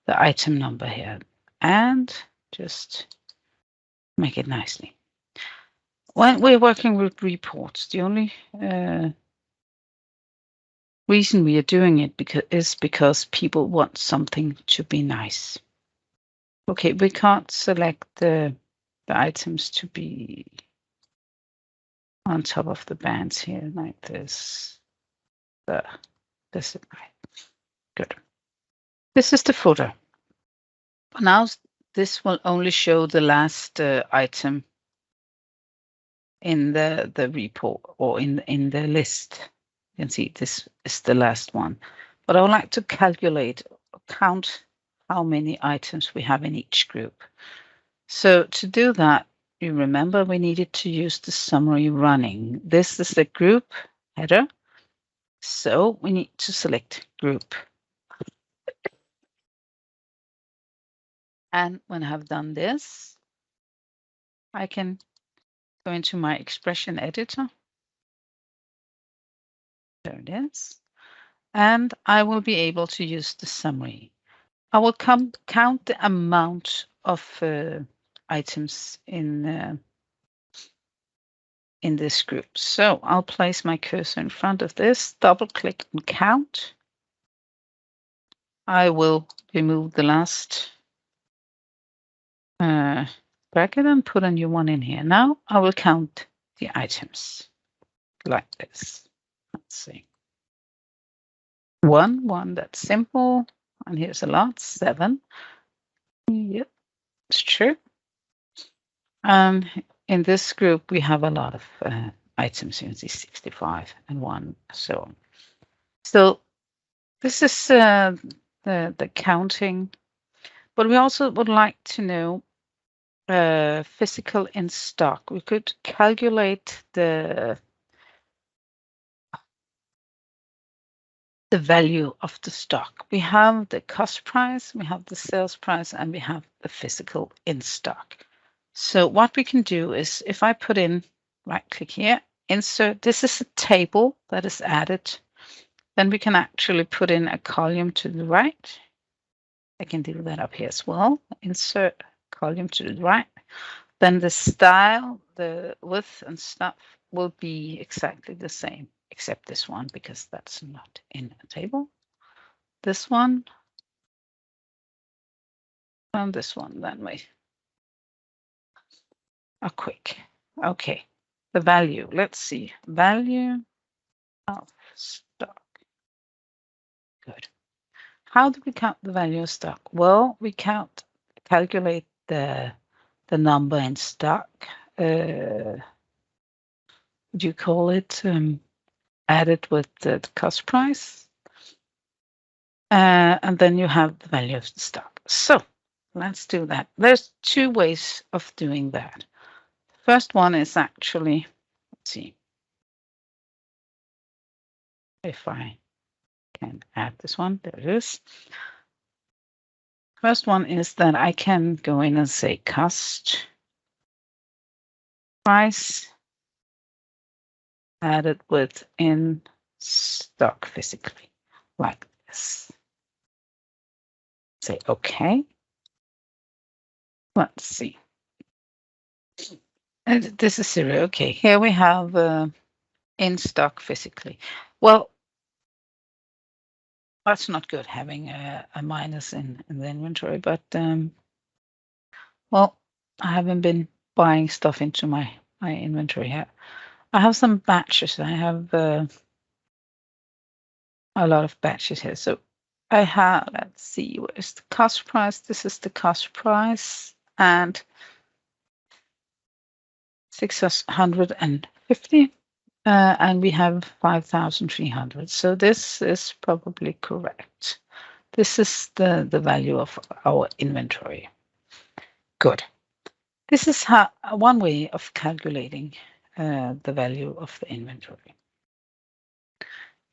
the item number here and just make it nicely. When we're working with reports, the only reason we are doing it is because people want something to be nice. Okay, we can't select the items to be on top of the bands here like this. This is right. Good. This is the footer. Now this will only show the last item in the report or in the list. You can see this is the last one. But I would like to count how many items we have in each group. So to do that, you remember we needed to use the summary running. This is the group header. So we need to select group. And when I have done this, I can go into my expression editor. There it is. And I will be able to use the summary. I will count the amount of items in this group. So I'll place my cursor in front of this, double click and count. I will remove the last bracket and put a new one in here. Now I will count the items like this. Let's see. 1, that's simple. And here's a lot, 7. Yep, it's true. And in this group, we have a lot of items. You can see 65 and 1, so on. So this is the counting, but we also would like to know physical in stock. We could calculate the value of the stock. We have the cost price, we have the sales price, and we have the physical in stock. So what we can do is if I put in, right click here, insert, this is a table that is added, then we can actually put in a column to the right. I can do that up here as well. Insert column to the right. Then the style, the width and stuff will be exactly the same, except this one, because that's not in a table. This one and this one, then we are quick. Okay, the value, let's see, value of stock. Good. How do we count the value of stock? Well, we calculate the number in stock. Would you call it added with the cost price? And then you have the value of the stock. So let's do that. There's 2 ways of doing that. First one is actually, let's see if I can add this one. There it is. First one is that I can go in and say cost price added with in stock physically, like this. Say OK. Let's see. And this is 0. Okay, here we have in stock physically. Well, That's not good having a minus in the inventory, but well, I haven't been buying stuff into my inventory yet. I have some batches. I have a lot of batches here. So I have, let's see, where's the cost price? This is the cost price, and 650, and we have 5,300. So this is probably correct. This is the value of our inventory. Good. This is one way of calculating the value of the inventory.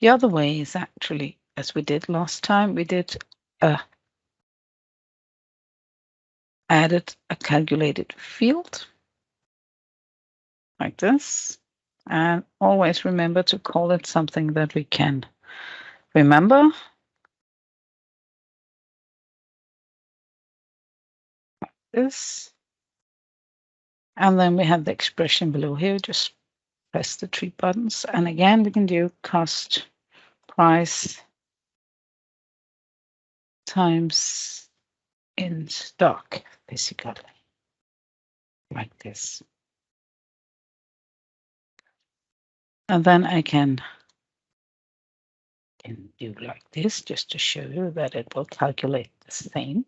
The other way is actually, as we did last time, we did added a calculated field like this. And always remember to call it something that we can remember. Like this. And then we have the expression below here. Just press the 3 buttons. And again, we can do cost price times in stock, basically, like this. And then I can do like this, just to show you that it will calculate the same.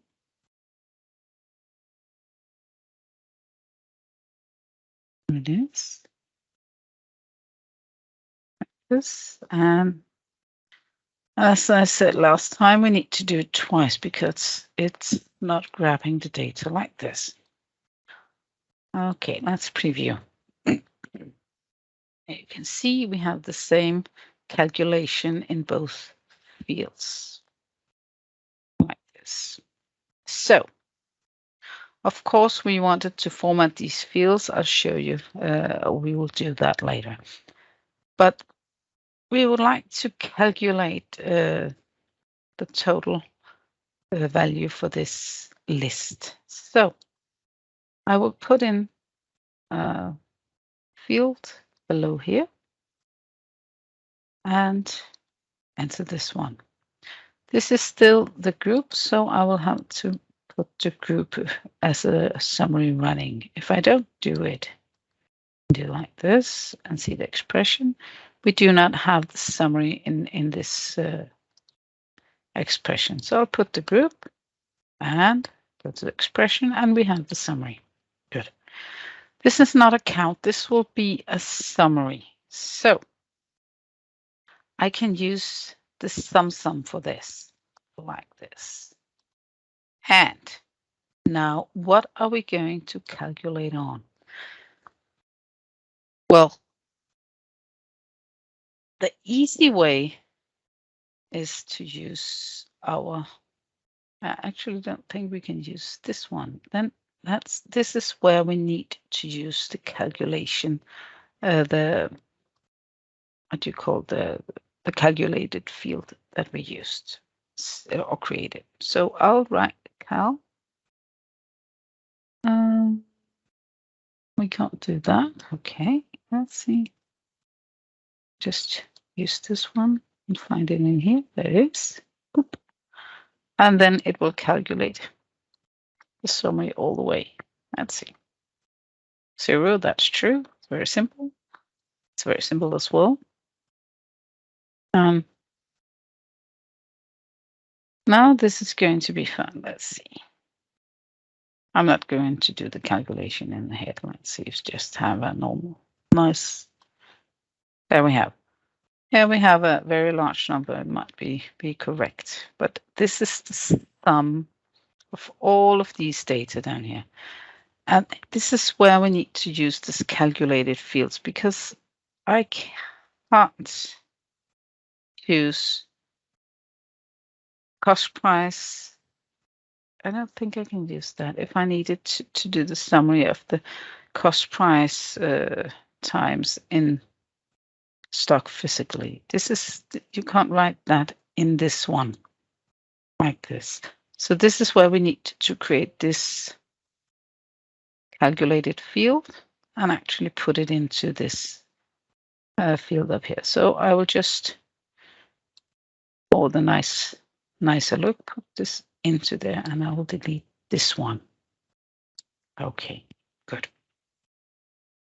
It is. Like this. And as I said last time, we need to do it twice because it's not grabbing the data like this. Okay, let's preview. You can see we have the same calculation in both fields, like this. So, of course, we wanted to format these fields. I'll show you. We will do that later. But we would like to calculate the total value for this list. So I will put in a field below here and enter this one. This is still the group, so I will have to put the group as a summary running. If I don't do it, do like this and see the expression. We do not have the summary in this expression. So I'll put the group and go to the expression, and we have the summary. Good. This is not a count. This will be a summary. So I can use the sum for this, like this. And now what are we going to calculate on? Well, the easy way is to use our, I actually don't think we can use this one. Then this is where we need to use the calculation, what do you call the calculated field that we used or created. So I'll write cal. We can't do that. Okay, let's see. Just use this one and find it in here. There it is. Oop. And then it will calculate the summary all the way. Let's see. 0, that's true. It's very simple. It's very simple as well. Now this is going to be fun. Let's see. I'm not going to do the calculation in the head. Let's see. Just have a normal, nice. There we have. Here we have a very large number. It might be correct, but this is the sum of all of these data down here. And this is where we need to use this calculated fields, because I can't use cost price. I don't think I can use that. If I needed to do the summary of the cost price times in stock physically, this is, you can't write that in this one like this. So this is where we need to create this calculated field and actually put it into this field up here. So I will just for the nicer look, put this into there, and I will delete this one. Okay, good.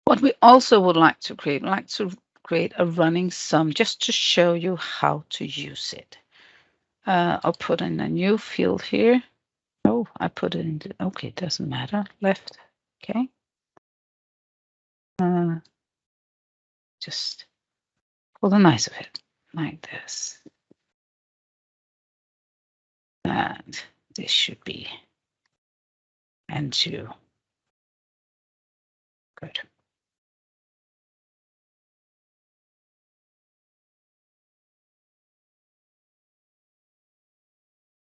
What we also would like to create a running sum just to show you how to use it. I'll put in a new field here. Oh, I put it into, okay, it doesn't matter. Left, okay. Just for the nice of it, like this. And this should be N2. Good.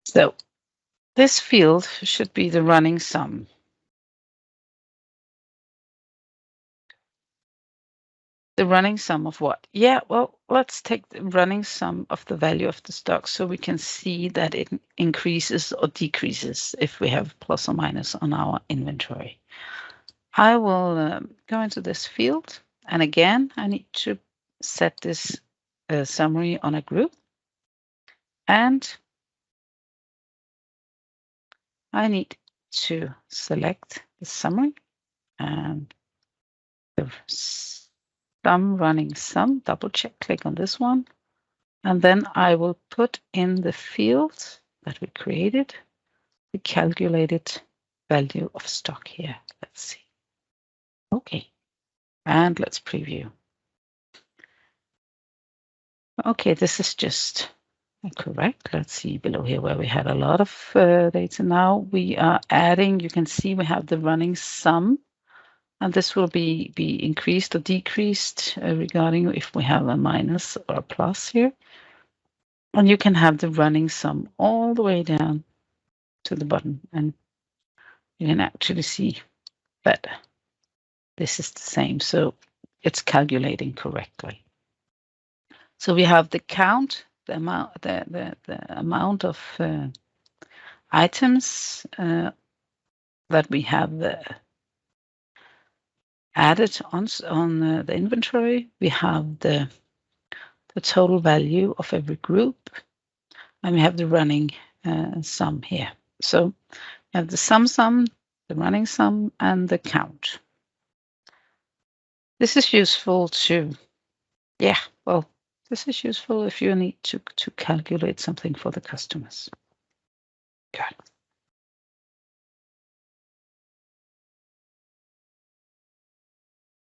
So this field should be the running sum. The running sum of what? Yeah, well, let's take the running sum of the value of the stock so we can see that it increases or decreases if we have plus or minus on our inventory. I will go into this field, and again, I need to set this summary on a group, and I need to select the summary and the sum running sum, double check, click on this one, and then I will put in the field that we created, the calculated value of stock here. Let's see. Okay, and let's preview. Okay, this is just correct. Let's see below here where we had a lot of data. Now we are adding, you can see we have the running sum, and this will be increased or decreased regarding if we have a minus or a plus here. And you can have the running sum all the way down to the bottom, and you can actually see that this is the same. So it's calculating correctly. So we have the count, the amount of items that we have added on the inventory. We have the total value of every group, and we have the running sum here. So we have the sum, the running sum, and the count. This is useful to, this is useful if you need to calculate something for the customers. Good.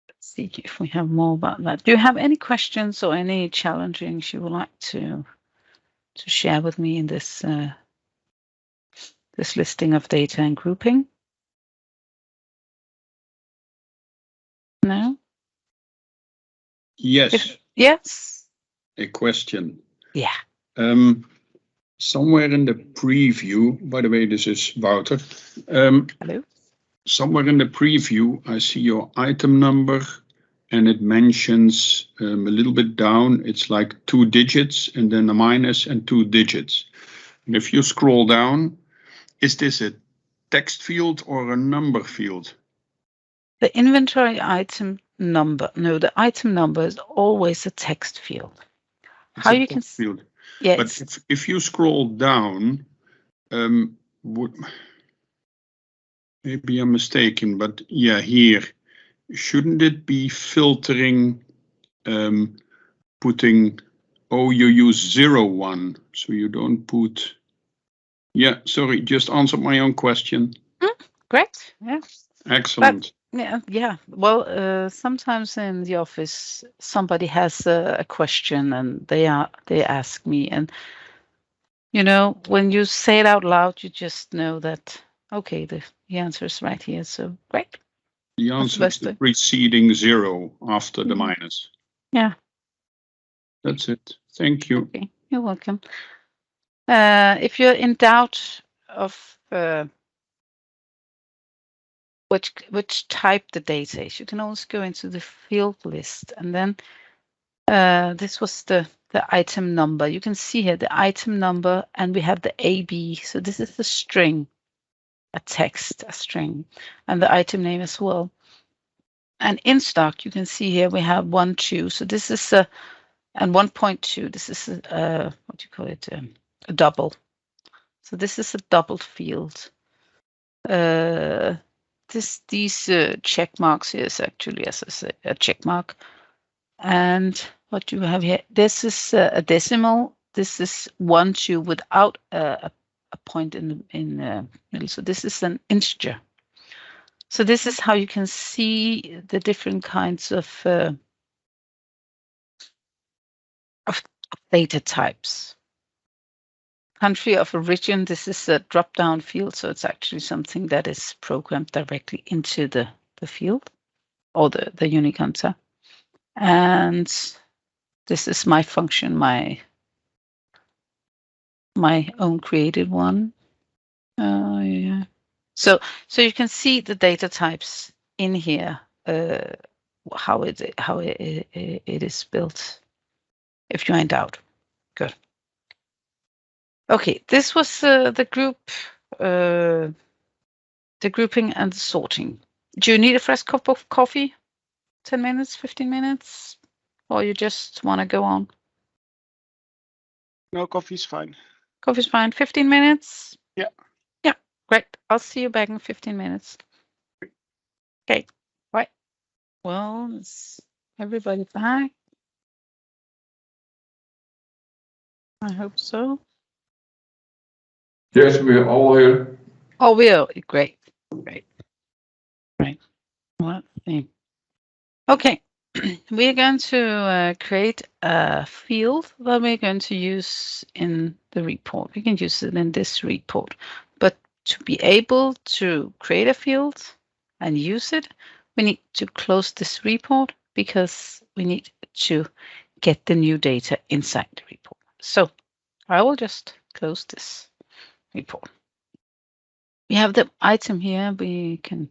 Let's see if we have more about that. Do you have any questions or any challengings you would like to share with me in this this listing of data and grouping? No? Yes. Yes? A question. Yeah. Somewhere in the preview, by the way, this is Wouter. Hello. Somewhere in the preview, I see your item number, and it mentions a little bit down, it's like 2 digits and then a minus and 2 digits. And if you scroll down, is this a text field or a number field? The inventory item number. No, the item number is always a text field. It's How a you text can field. Yes. But if you scroll down, maybe I'm mistaken, but yeah, here, shouldn't it be filtering, putting, oh, you use 0, 1, so you don't put, yeah, sorry, just answered my own question. Great, yeah. Excellent. But, yeah. Well, sometimes in the office, somebody has a question and they ask me, and you know, when you say it out loud, you just know that, okay, the answer is right here. So great. The answer is the preceding 0 after the minus. Yeah. That's it. Thank you. Okay, you're welcome. If you're in doubt of which type the data is, you can always go into the field list, and then this was the item number. You can see here the item number, and we have the AB. So this is the string, a text, a string, and the item name as well. And in stock, you can see here we have 1, 2. So this is And 1.2, this is what do you call it? A double. So this is a doubled field. These check marks here is actually, as I say, a check mark. And what do you have here? This is a decimal. This is 1, 2 without a point in the middle. So this is an integer. So this is how you can see the different kinds of data types. Country of origin, this is a drop-down field, so it's actually something that is programmed directly into the field or the Uniconta. And this is my function, my own created one. Yeah. So you can see the data types in here, how it is built. If you're in doubt, good. Okay, this was the group, the grouping and the sorting. Do you need a fresh cup of coffee? 10 minutes, 15 minutes, or you just want to go on? No, coffee's fine. Coffee's fine. 15 minutes? Yeah. Yeah, great. I'll see you back in 15 minutes. Okay, right. Well, is everybody back? I hope so. Yes, we are all here. Oh, we are. Great. Let's see. Okay, we're going to create a field that we're going to use in the report. We can use it in this report, but to be able to create a field and use it, we need to close this report because we need to get the new data inside the report. So I will just close this report. We have the item here. We can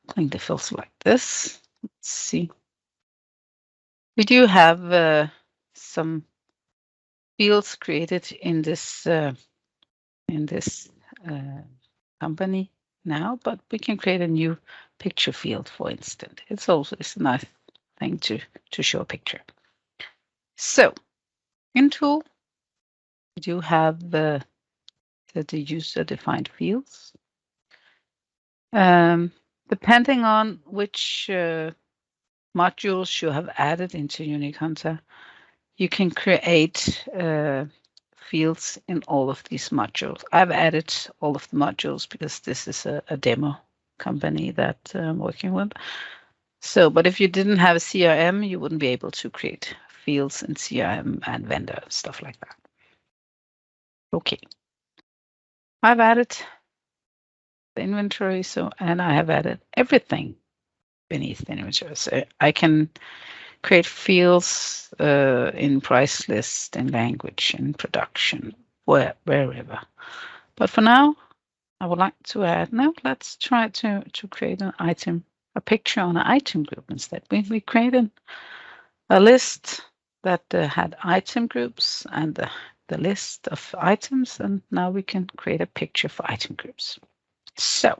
clean the fields like this. Let's see. We do have some fields created in this company now, but we can create a new picture field, for instance. It's a nice thing to show a picture. So in Tool, we do have the user-defined fields. Depending on which modules you have added into Uniconta, you can create fields in all of these modules. I've added all of the modules because this is a demo company that I'm working with. So, but if you didn't have a CRM, you wouldn't be able to create fields in CRM and vendor and stuff like that. Okay. I've added the inventory, and I have added everything beneath the inventory. So I can create fields in price list, in language, in production, wherever. But for now, I would like to add, now let's try to create an item, a picture on an item group instead. We created a list that had item groups and the list of items, and now we can create a picture for item groups. So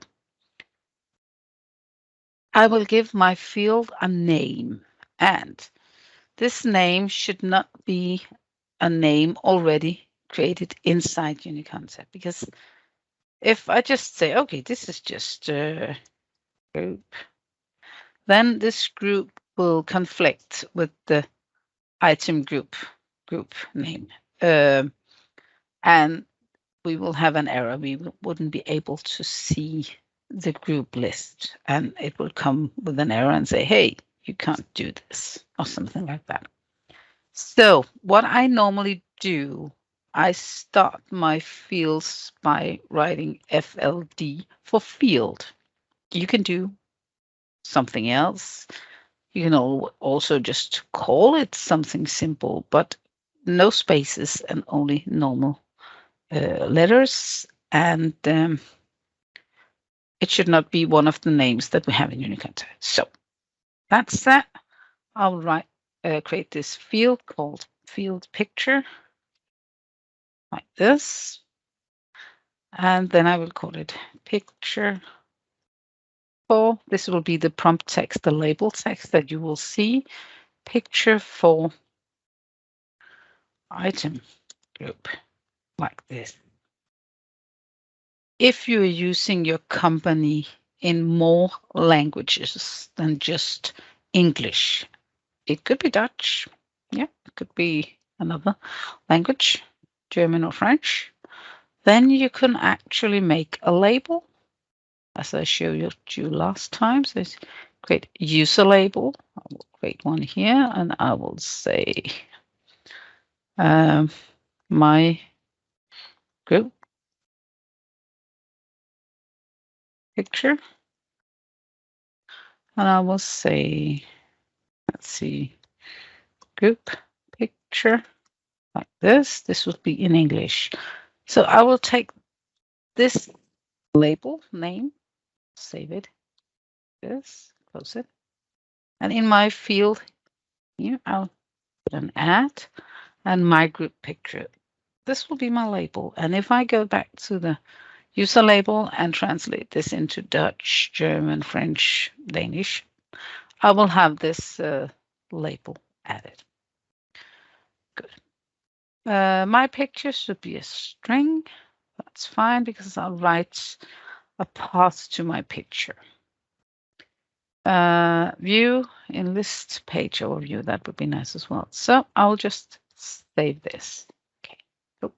I will give my field a name, and this name should not be a name already created inside Uniconta, because if I just say, okay, this is just a group, then this group will conflict with the item group name. And we will have an error. We wouldn't be able to see the group list, and it will come with an error and say, hey, you can't do this, or something like that. So what I normally do, I start my fields by writing FLD for field. You can do something else. You can also just call it something simple, but no spaces and only normal letters. And it should not be one of the names that we have in Uniconta. So that's that. I'll create this field called field picture, like this. And then I will call it picture 4. This will be the prompt text, the label text that you will see. Picture 4 item group like this. If you're using your company in more languages than just English, it could be Dutch. Yeah, it could be another language, German or French. Then you can actually make a label, as I showed you last time. So create user label. I will create one here, and I will say my group picture. And I will say, let's see, group picture like this. This would be in English. So I will take this label name, save it, this, close it. And in my field here, I'll put an add and my group picture. This will be my label. And if I go back to the user label and translate this into Dutch, German, French, Danish, I will have this label added. Good. My picture should be a string. That's fine because I'll write a path to my picture. View in list page overview, that would be nice as well. So I'll just save this. Okay. Cool.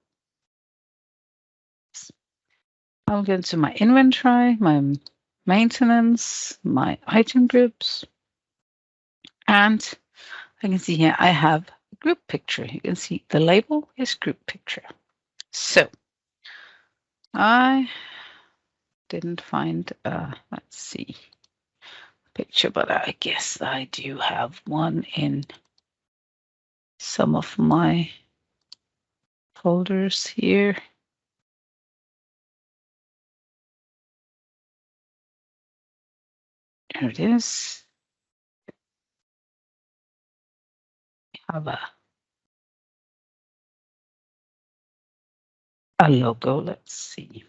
I'll go into my inventory, my maintenance, my item groups. And I can see here I have a group picture. You can see the label is group picture. So I didn't find, let's see, picture, but I guess I do have one in some of my folders here. There it is. I have a logo. Let's see.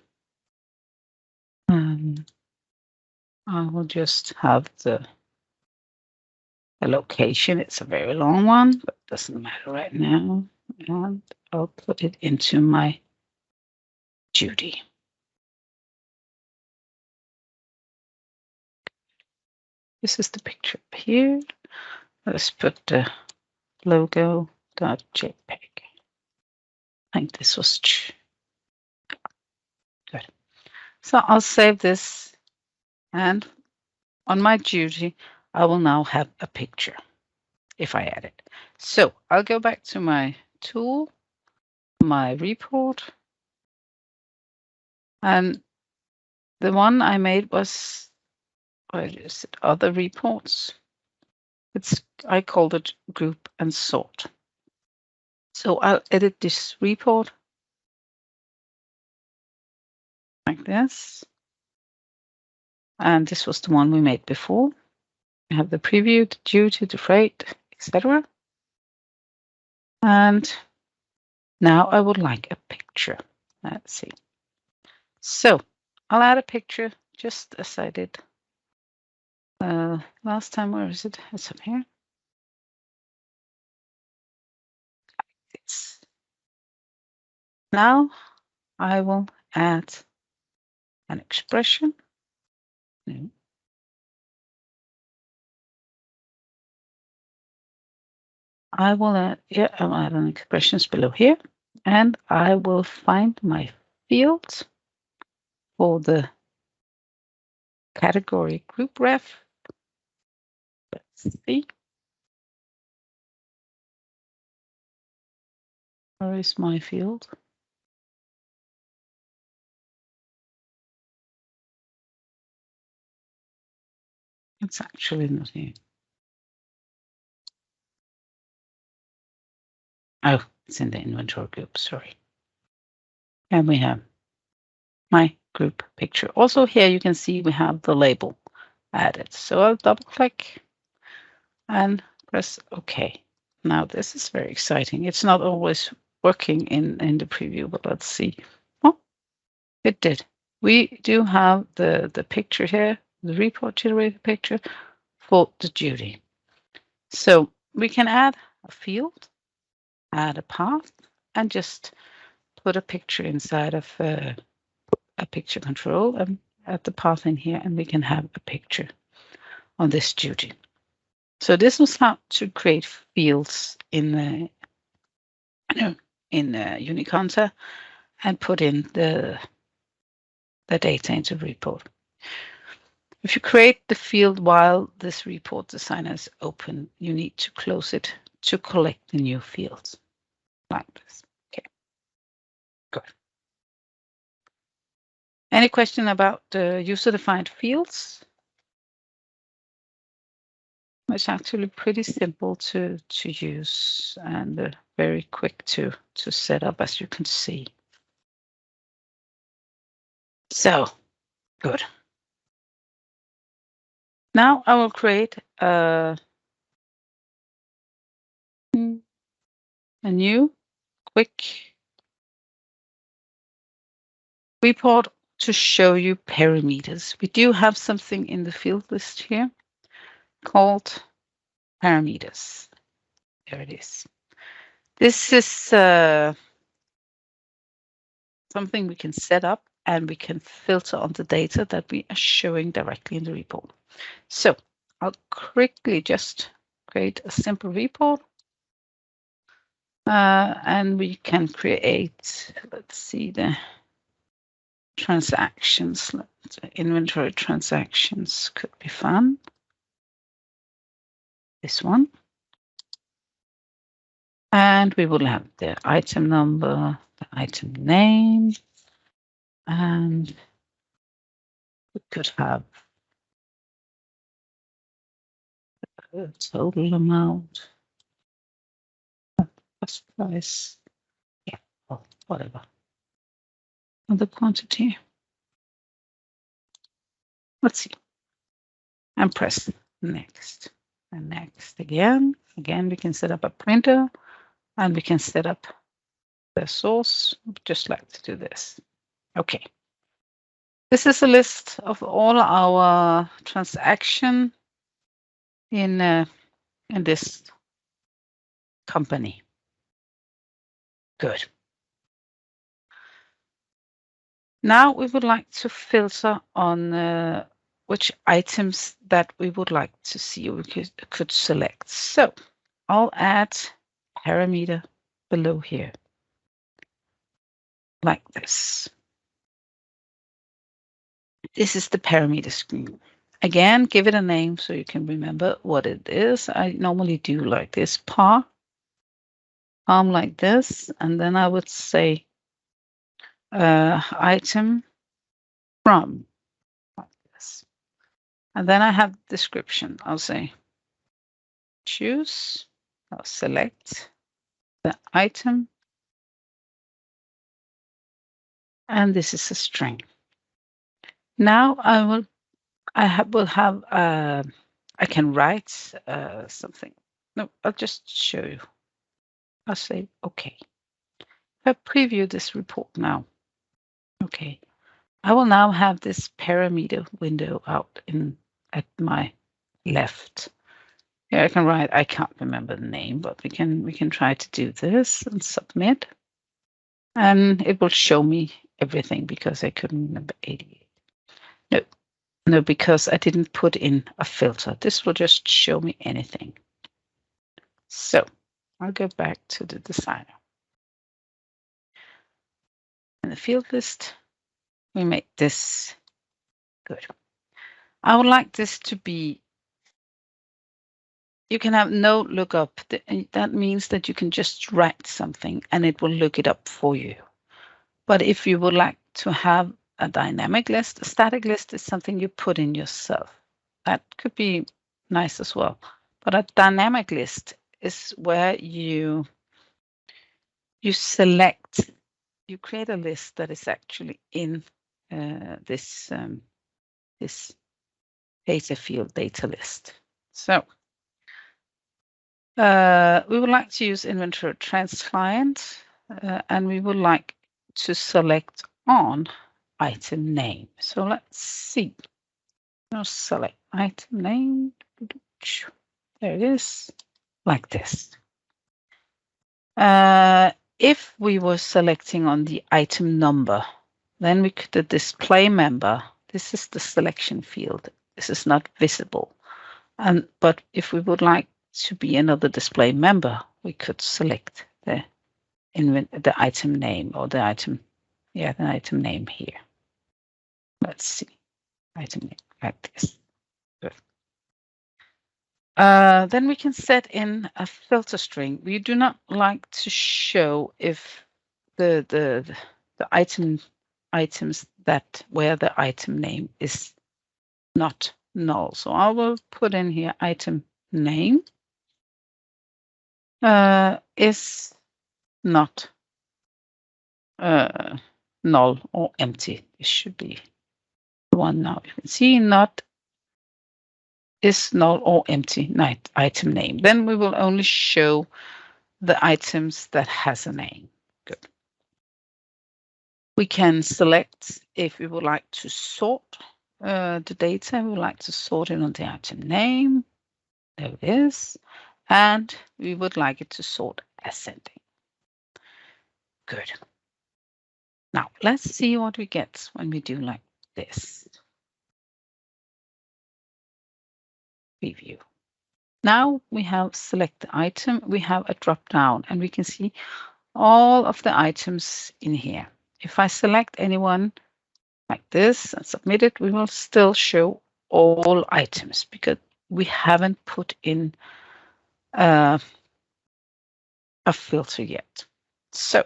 I will just have the location. It's a very long one, but it doesn't matter right now. And I'll put it into my Judy. This is the picture up here. Let's put the logo.jpg. I think this was good. So I'll save this, and on my Judy, I will now have a picture if I add it. So I'll go back to my tool, my report, and the one I made was, where is it? Other reports. I called it group and sort. So I'll edit this report like this. And this was the one we made before. We have the preview, the duty, the freight, etc. And now I would like a picture. Let's see. So I'll add a picture just as I did last time. Where is it? It's up here. Now I will add an expression. No. I will add, I'll add an expressions below here, and I will find my fields for the category group ref. Let's see. Where is my field? It's actually not here. Oh, it's in the inventory group, sorry. And we have my group picture. Also here you can see we have the label added. So I'll double click and press OK. Now this is very exciting. It's not always working in the preview, but let's see. Oh, it did. We do have the picture here, the report generated picture for the duty. So we can add a field add a path, and just put a picture inside of a picture control and add the path in here, and we can have a picture on this duty. So this was how to create fields in Uniconta and put in the data into report. If you create the field while this report designer is open, you need to close it to collect the new fields like this. Okay, good. Any question about the user-defined fields? It's actually pretty simple to use and very quick to set up, as you can see. So, good. Now I will create a new quick report to show you parameters. We do have something in the field list here called parameters. There it is. This is something we can set up, and we can filter on the data that we are showing directly in the report. So I'll quickly just create a simple report. And we can create, let's see, the transactions. Inventory transactions could be fun. This one. And we will have the item number, the item name, and we could have the total amount, cost price, yeah, well, whatever. And the quantity. Let's see. And press next. And next again. Again, we can set up a printer, and we can set up the source. Just like to do this. Okay. This is a list of all our transaction in this company. Good. Now we would like to filter on which items that we would like to see we could select. So I'll add parameter below here, like this. This is the parameter screen. Again, give it a name so you can remember what it is. I normally do like this, palm like this, and then I would say item from like this. And then I have description. I'll say choose, I'll select the item, and this is a string. Now I can write something. No, I'll just show you. I'll say okay. If I preview this report now, okay, I will now have this parameter window out at my left. Here I can write, I can't remember the name, but we can try to do this and submit. And it will show me everything because I couldn't remember 88. No, because I didn't put in a filter. This will just show me anything. So I'll go back to the designer. In the field list, we make this good. I would like this to be, you can have no lookup. That means that you can just write something and it will look it up for you. But if you would like to have a dynamic list, a static list is something you put in yourself. That could be nice as well. But a dynamic list is where you select, you create a list that is actually in this data field data list. So we would like to use inventory trends client, and we would like to select on item name. So let's see. I'll select item name. There it is, like this. If we were selecting on the item number, then we could the display member. This is the selection field. This is not visible. But if we would like to be another display member, we could select the item name or the item name here. Let's see, item name like this. Good. Then we can set in a filter string. We do not like to show if the items that where the item name is not null. So I will put in here item name is not null or empty. It should be the one now. You can see not is null or empty item name. Then we will only show the items that has a name. Good. We can select if we would like to sort the data. We would like to sort it on the item name. There it is. And we would like it to sort ascending. Good. Now let's see what we get when we do like this. Preview. Now we have select the item. We have a drop down and we can see all of the items in here. If I select anyone like this and submit it, we will still show all items because we haven't put in a filter yet. So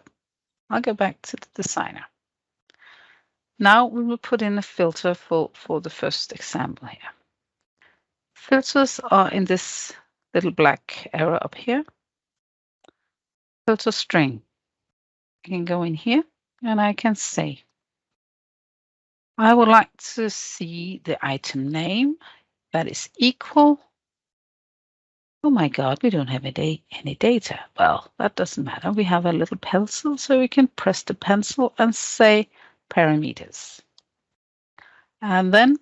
I'll go back to the designer. Now we will put in a filter for the first example here. Filters are in this little black arrow up here. Filter string. I can go in here and I can say, I would like to see the item name that is equal. Oh my God, we don't have any data. Well, that doesn't matter. We have a little pencil, so we can press the pencil and say parameters. And then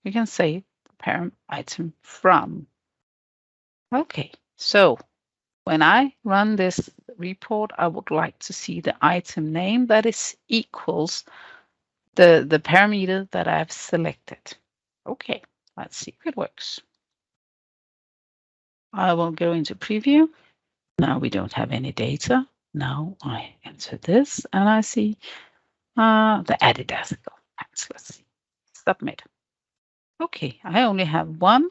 we can say param item from. Okay, so when I run this report, I would like to see the item name that is equals the parameter that I've selected. Okay, let's see if it works. I will go into preview. Now we don't have any data. Now I enter this and I see the added article. Let's see. Submit. Okay, I only have one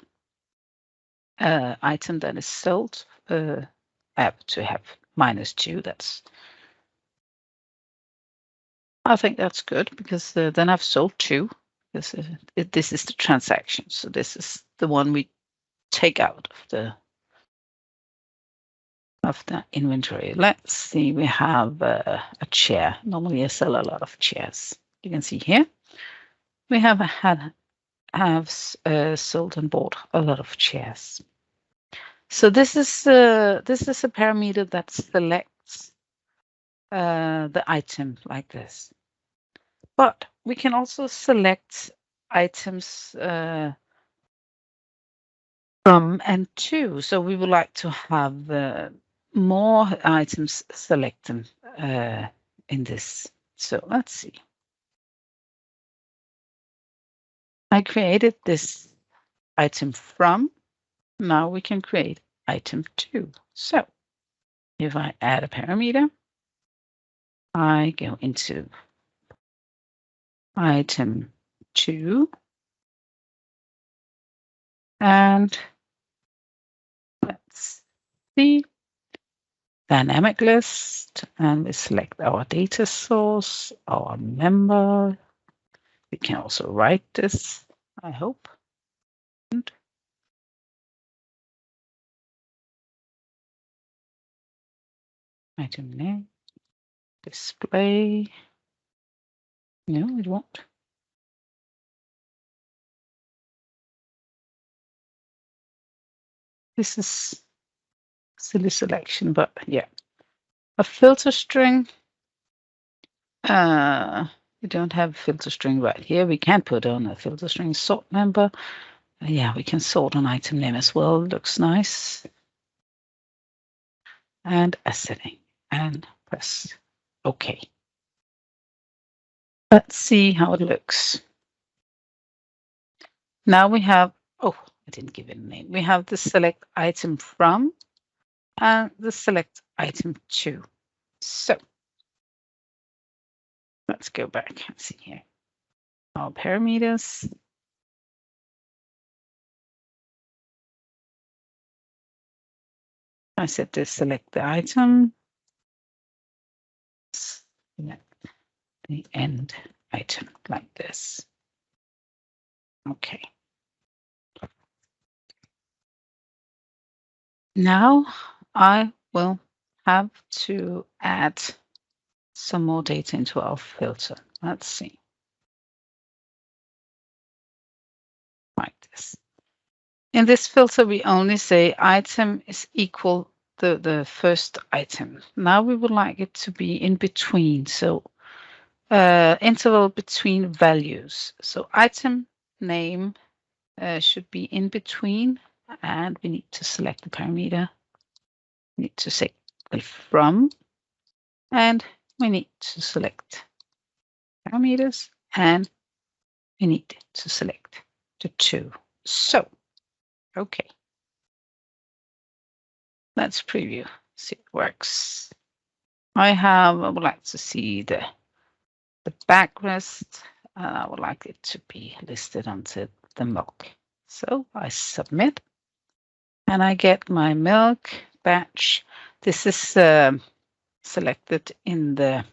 item that is sold. I have to have -2. I think that's good because then I've sold 2. This is the transaction. So this is the one we take out of the inventory. Let's see, we have a chair. Normally I sell a lot of chairs. You can see here we have sold and bought a lot of chairs. So this is a parameter that selects the item like this. But we can also select items from and to. So we would like to have more items selected in this. So let's see. I created this item from. Now we can create item to. So if I add a parameter, I go into item 2 and let's see. Dynamic list, and we select our data source, our member. We can also write this, I hope. And item name, display. No, it won't. This is silly selection, but yeah. A filter string. We don't have a filter string right here. We can put on a filter string sort member. Yeah, we can sort an item name as well. Looks nice. And a setting. and press OK. Let's see how it looks. Now we have, oh, I didn't give it a name. We have the select item from and the select item to. So let's go back and see here. Our parameters. I set this select the item. Select the end item like this. Okay. Now I will have to add some more data into our filter. Let's see. Like this. In this filter, we only say item is equal the first item. Now we would like it to be in between. So interval between values. So item name should be in between, and we need to select the parameter. We need to say from, and we need to select parameters, and we need to select the two. So, okay. Let's preview, see if it works. I would like to see the backrest. I would like it to be listed under the milk. So I submit, and I get my milk batch. This is selected in the,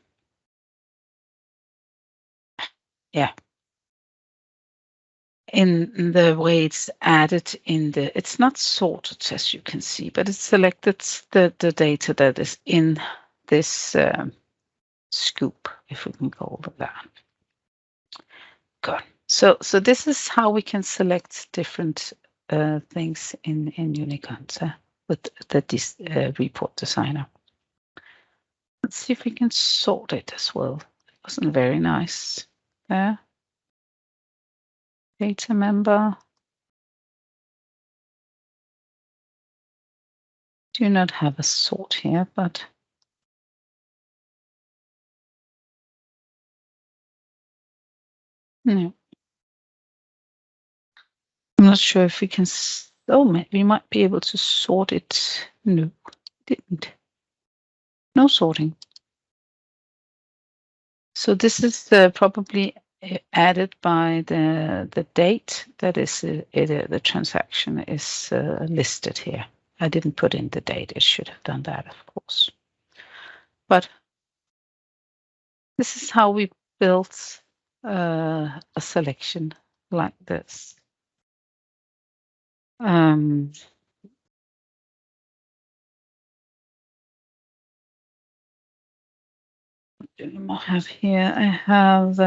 in the way it's added in the, it's not sorted as you can see, but it's selected the data that is in this scoop, if we can call it that. Good. So this is how we can select different things in Uniconta with the report designer. Let's see if we can sort it as well. It wasn't very nice there. Data member. Do not have a sort here, but no. I'm not sure if we can. Oh, we might be able to sort it. No, didn't. No sorting. So this is probably added by the date that is the transaction is listed here. I didn't put in the date. It should have done that, of course. But this is how we built a selection like this. What do I have here? I have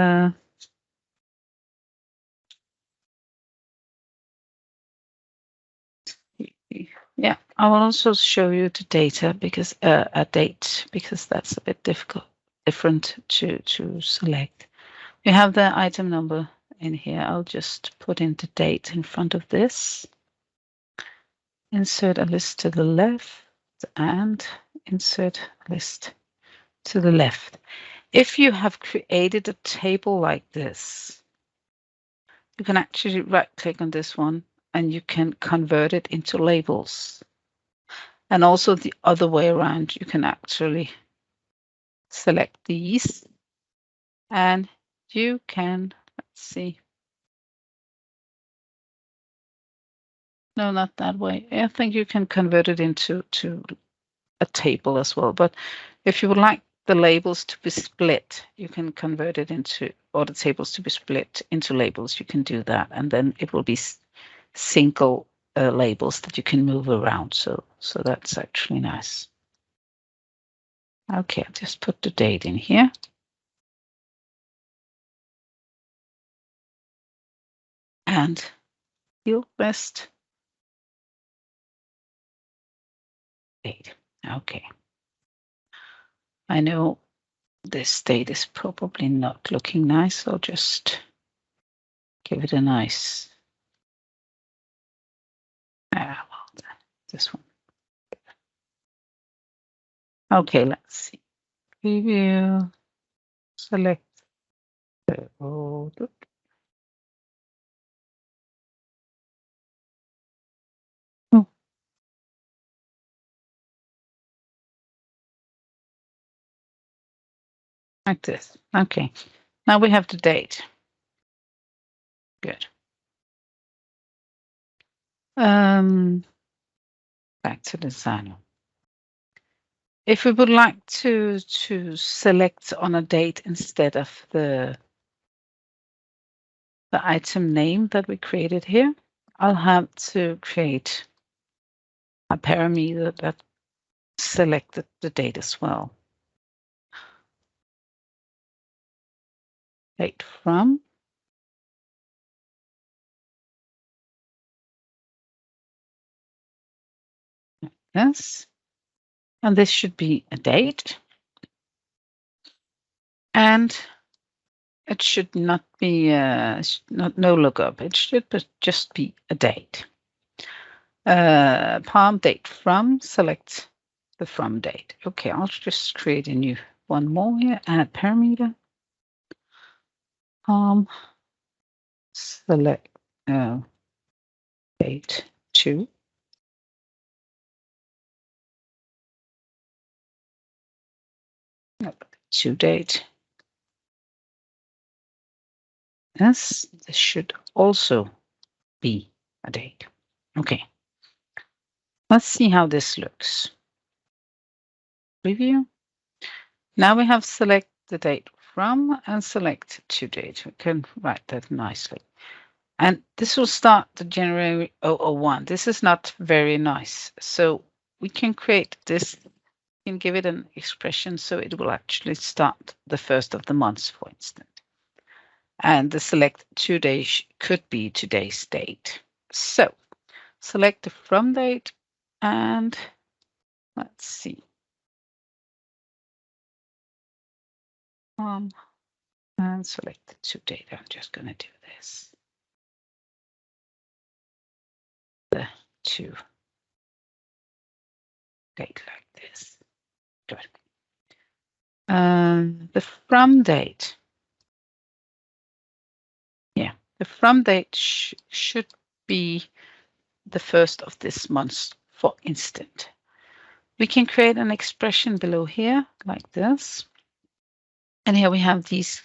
yeah, I will also show you the data because a date, because that's a bit different to select. We have the item number in here. I'll just put in the date in front of this. Insert a list to the left and insert a list to the left. If you have created a table like this, you can actually right-click on this one and you can convert it into labels. And also the other way around, you can actually select these and you can, let's see. No, not that way. I think you can convert it into a table as well. But if you would like the labels to be split, you can convert it into, or the tables to be split into labels. You can do that. And then it will be single labels that you can move around. So that's actually nice. Okay, I'll just put the date in here. And you'll rest date. Okay. I know this date is probably not looking nice. I'll just give it a nice, well, this one. Okay, let's see. Preview, select the old. Oh, like this. Okay. Now we have the date. Good. Back to the designer. If we would like to select on a date instead of the item name that we created here, I'll have to create a parameter that selected the date as well. Date from. Yes. And this should be a date. And it should not be no lookup. It should just be a date. Palm date from, select the from date. Okay, I'll just create a new one more here, add parameter. Palm, select date 2. No, 2 date. Yes, this should also be a date. Okay. Let's see how this looks. Preview. Now we have select the date from and select to date. We can write that nicely. And this will start the January 001. This is not very nice. So we can create this, we can give it an expression so it will actually start the first of the month, for instance. And the select to date could be today's date. So select the from date and let's see. And select the to date. I'm just going to do this. The to date like this. Good. The from date. Yeah, the from date should be the first of this month, for instance. We can create an expression below here like this. And here we have these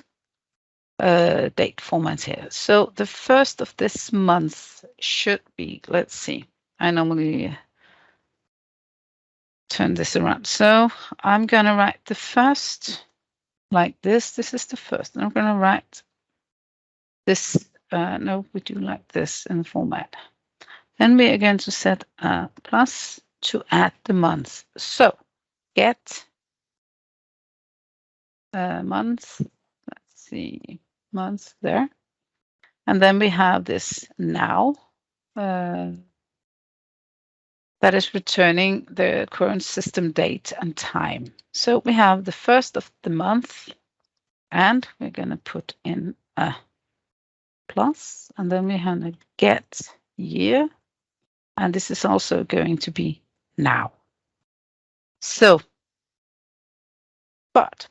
date formats here. So the first of this month should be, let's see, I normally turn this around. So I'm going to write the first like this. This is the first. And I'm going to write this. No, we do like this in the format. Then we are going to set a plus to add the month. So get month. Let's see, month there. And then we have this now. That is returning the current system date and time. So we have the first of the month, and we're going to put in a plus, and then we're going to get year, and this is also going to be now. So, but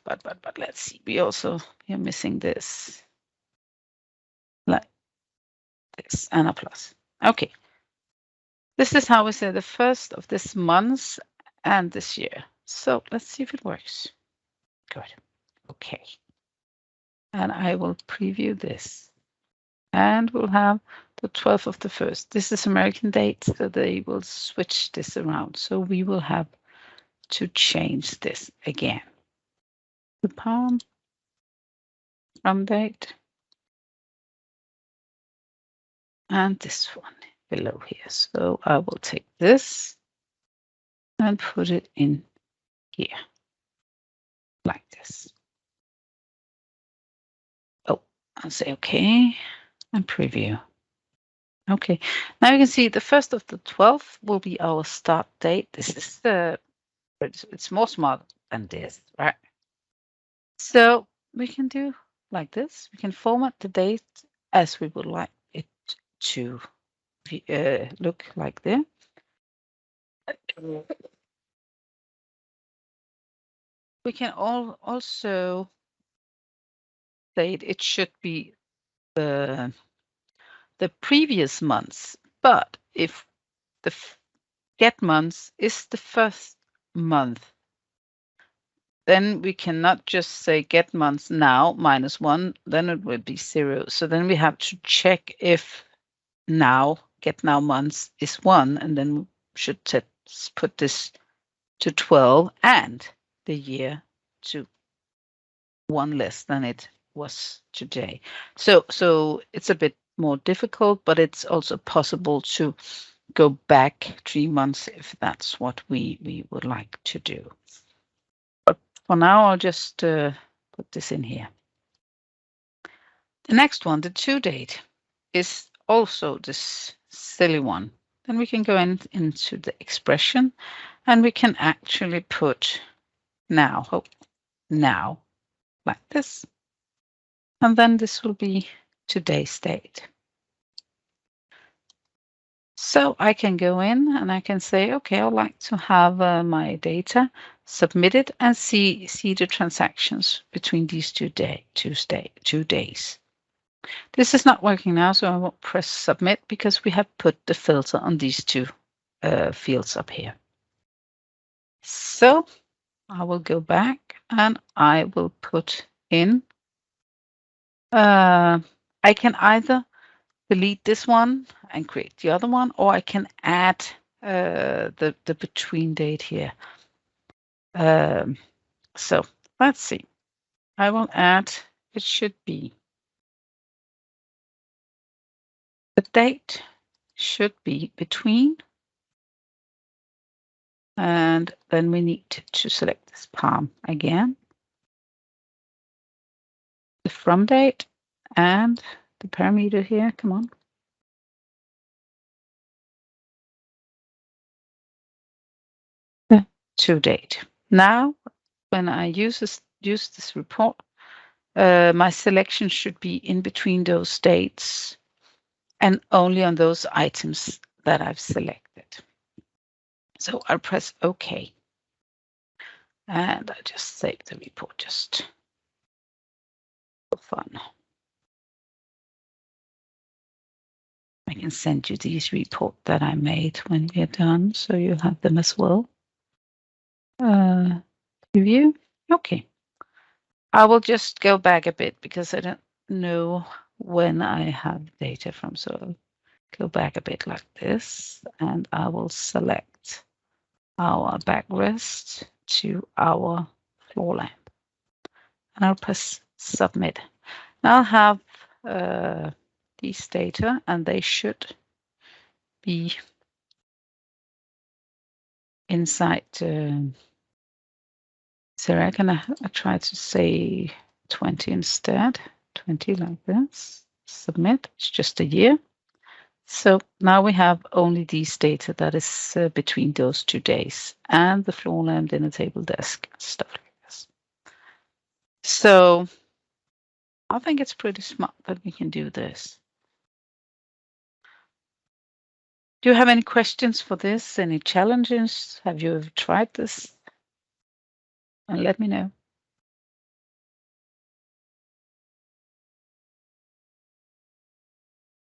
let's see, we are missing this, like this, and a plus. Okay. This is how we say the first of this month and this year. So let's see if it works. Good. Okay. And I will preview this. And we'll have the 12th of the 1st. This is American date, so they will switch this around. So we will have to change this again. The palm from date. And this one below here. So I will take this and put it in here. Like this. Oh, I'll say okay and preview. Okay, now you can see the 1st of the 12th will be our start date. This is it's more smart than this, right? So we can do like this. We can format the date as we would like it to look like there. We can also say it should be the previous months, but if the get months is the first month, then we cannot just say get months now -1, then it would be 0. So then we have to check if now, get now months is 1, and then we should put this to 12 and the year to 1 less than it was today. So it's a bit more difficult, but it's also possible to go back 3 months if that's what we would like to do. But for now, I'll just put this in here. The next one, the to date, is also this silly one. Then we can go into the expression, and we can actually put now, now, like this. And then this will be today's date. So I can go in and I can say, okay, I'd like to have my data submitted and see the transactions between these 2 days. This is not working now, so I won't press submit because we have put the filter on these 2 fields up here. So I will go back and I will put in, I can either delete this one and create the other one, or I can add the between date here. So let's see. I will add, it should be, the date should be between, and then we need to select this palm again, the from date, and the parameter here, come on. The to date. Now, when I use this report, my selection should be in between those dates and only on those items that I've selected. So I'll press OK. And I just save the report just for fun. I can send you these reports that I made when we're done, so you have them as well. Review. Okay. I will just go back a bit because I don't know when I have data from. So I'll go back a bit like this, and I will select our backrest to our floor lamp. And I'll press submit. Now I'll have these data, and they should be inside. So I can try to say 20 instead. 20 like this. Submit. It's just a year. So now we have only these data that is between those 2 days, and the floor lamp, dinner table, desk, stuff like this. So I think it's pretty smart that we can do this. Do you have any questions for this? Any challenges? Have you ever tried this? And let me know.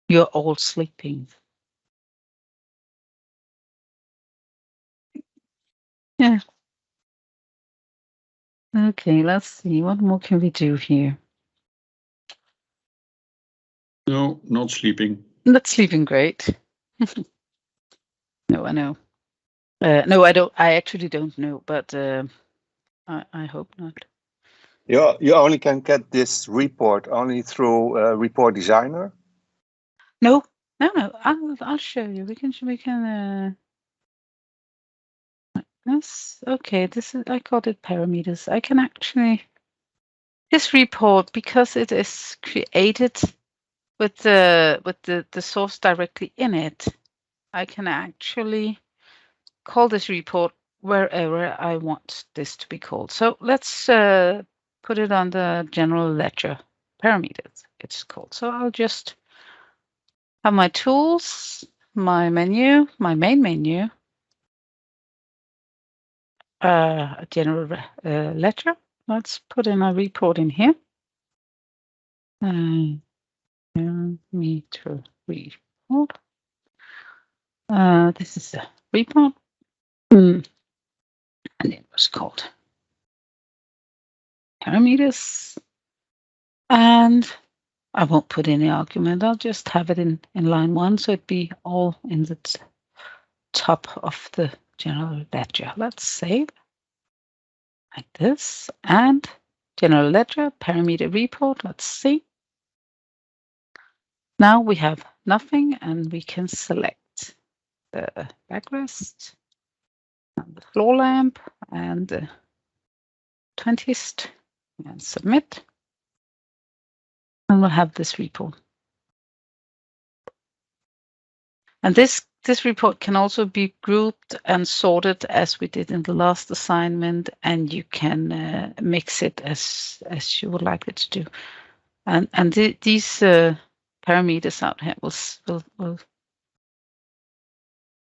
You're all sleeping. Yeah. Okay, let's see. What more can we do here? No, not sleeping. Not sleeping great. No, I know. No, I don't. I actually don't know, but I hope not. You only can get this report only through Report Designer. No. I'll show you. We can. This okay. This is. I called it parameters. I can actually. This report, because it is created with the source directly in it, I can actually call this report wherever I want this to be called. So let's put it on the general ledger parameters, it's called. So I'll just have my tools, my menu, my main menu. a general ledger. Let's put in a report in here. Parameter report. This is a report. And it was called parameters. And I won't put any argument. I'll just have it in line 1, so it'd be all in the top of the general ledger. Let's save like this. And general ledger, parameter report. Let's see. Now we have nothing, and we can select the backrest, and the floor lamp, and the 20th, and submit. And we'll have this report. And this report can also be grouped and sorted as we did in the last assignment, and you can mix it as you would like it to do. And these parameters out here will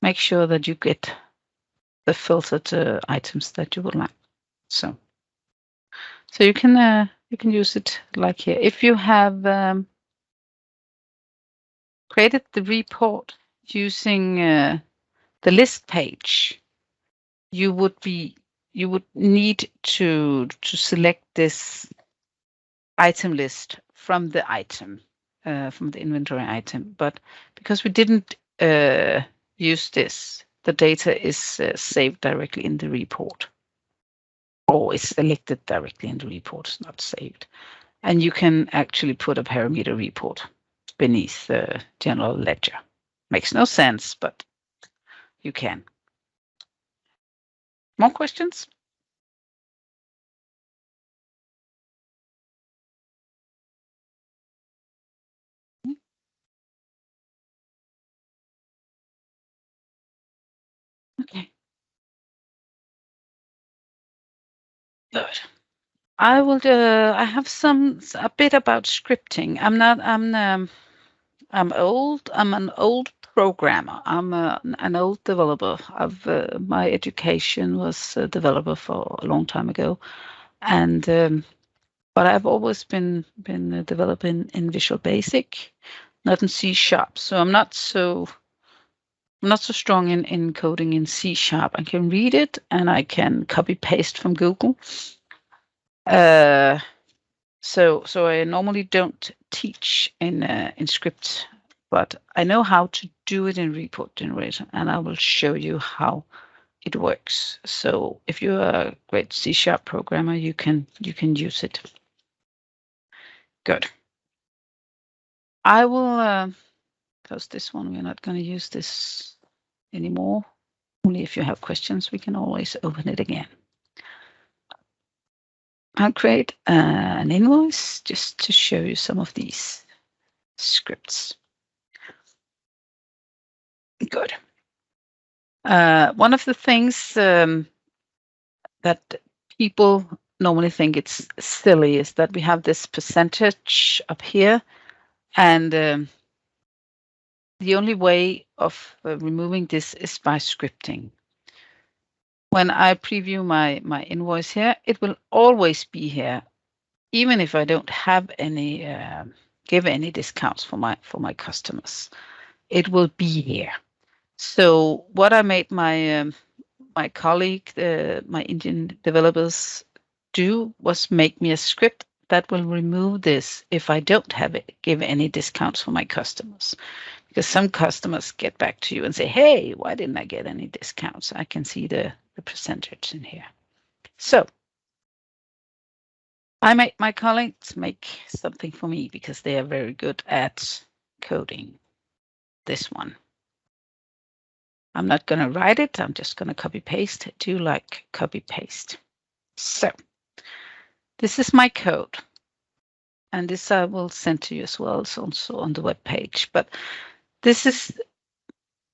make sure that you get the filtered items that you would like. So you can use it like here. If you have created the report using the list page, you would need to select this item list from the item, from the inventory item. But because we didn't use this, the data is saved directly in the report, or is selected directly in the report. It's not saved. And you can actually put a parameter report beneath the general ledger. Makes no sense, but you can. More questions? Okay. Good. I will. I have a bit about scripting. I'm old. I'm an old programmer. I'm an old developer. My education was a developer for a long time ago, and but I've always been developing in Visual Basic, not in C#. So I'm not so strong in coding in C#. I can read it and I can copy paste from Google. So I normally don't teach in script, but I know how to do it in Report Generator, and I will show you how it works. So if you're a great C# programmer, you can use it. Good. I will close this one. We're not going to use this anymore. Only if you have questions, we can always open it again. I'll create an invoice just to show you some of these scripts. Good. One of the things that people normally think it's silly is that we have this percentage up here, and the only way of removing this is by scripting. When I preview my invoice here, it will always be here, even if I don't have any give any discounts for my customers. It will be here. So what I made my colleague, my Indian developers do was make me a script that will remove this if I don't give any discounts for my customers. Because some customers get back to you and say, hey, why didn't I get any discounts? I can see the percentage in here. So I make my colleagues make something for me because they are very good at coding this one. I'm not going to write it. I'm just going to copy paste. Do you like copy paste? So this is my code. And this I will send to you as well. It's also on the web page. But this is,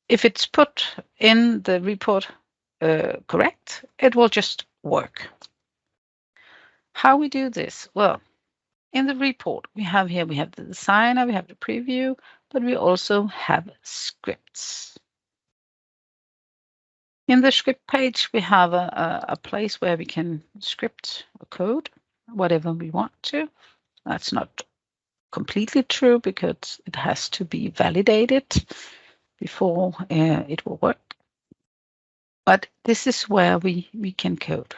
if it's put in the report correct, it will just work. How we do this? Well, in the report, we have the designer, we have the preview, but we also have scripts. In the script page, we have a place where we can script or code whatever we want to. That's not completely true because it has to be validated before it will work. But this is where we can code.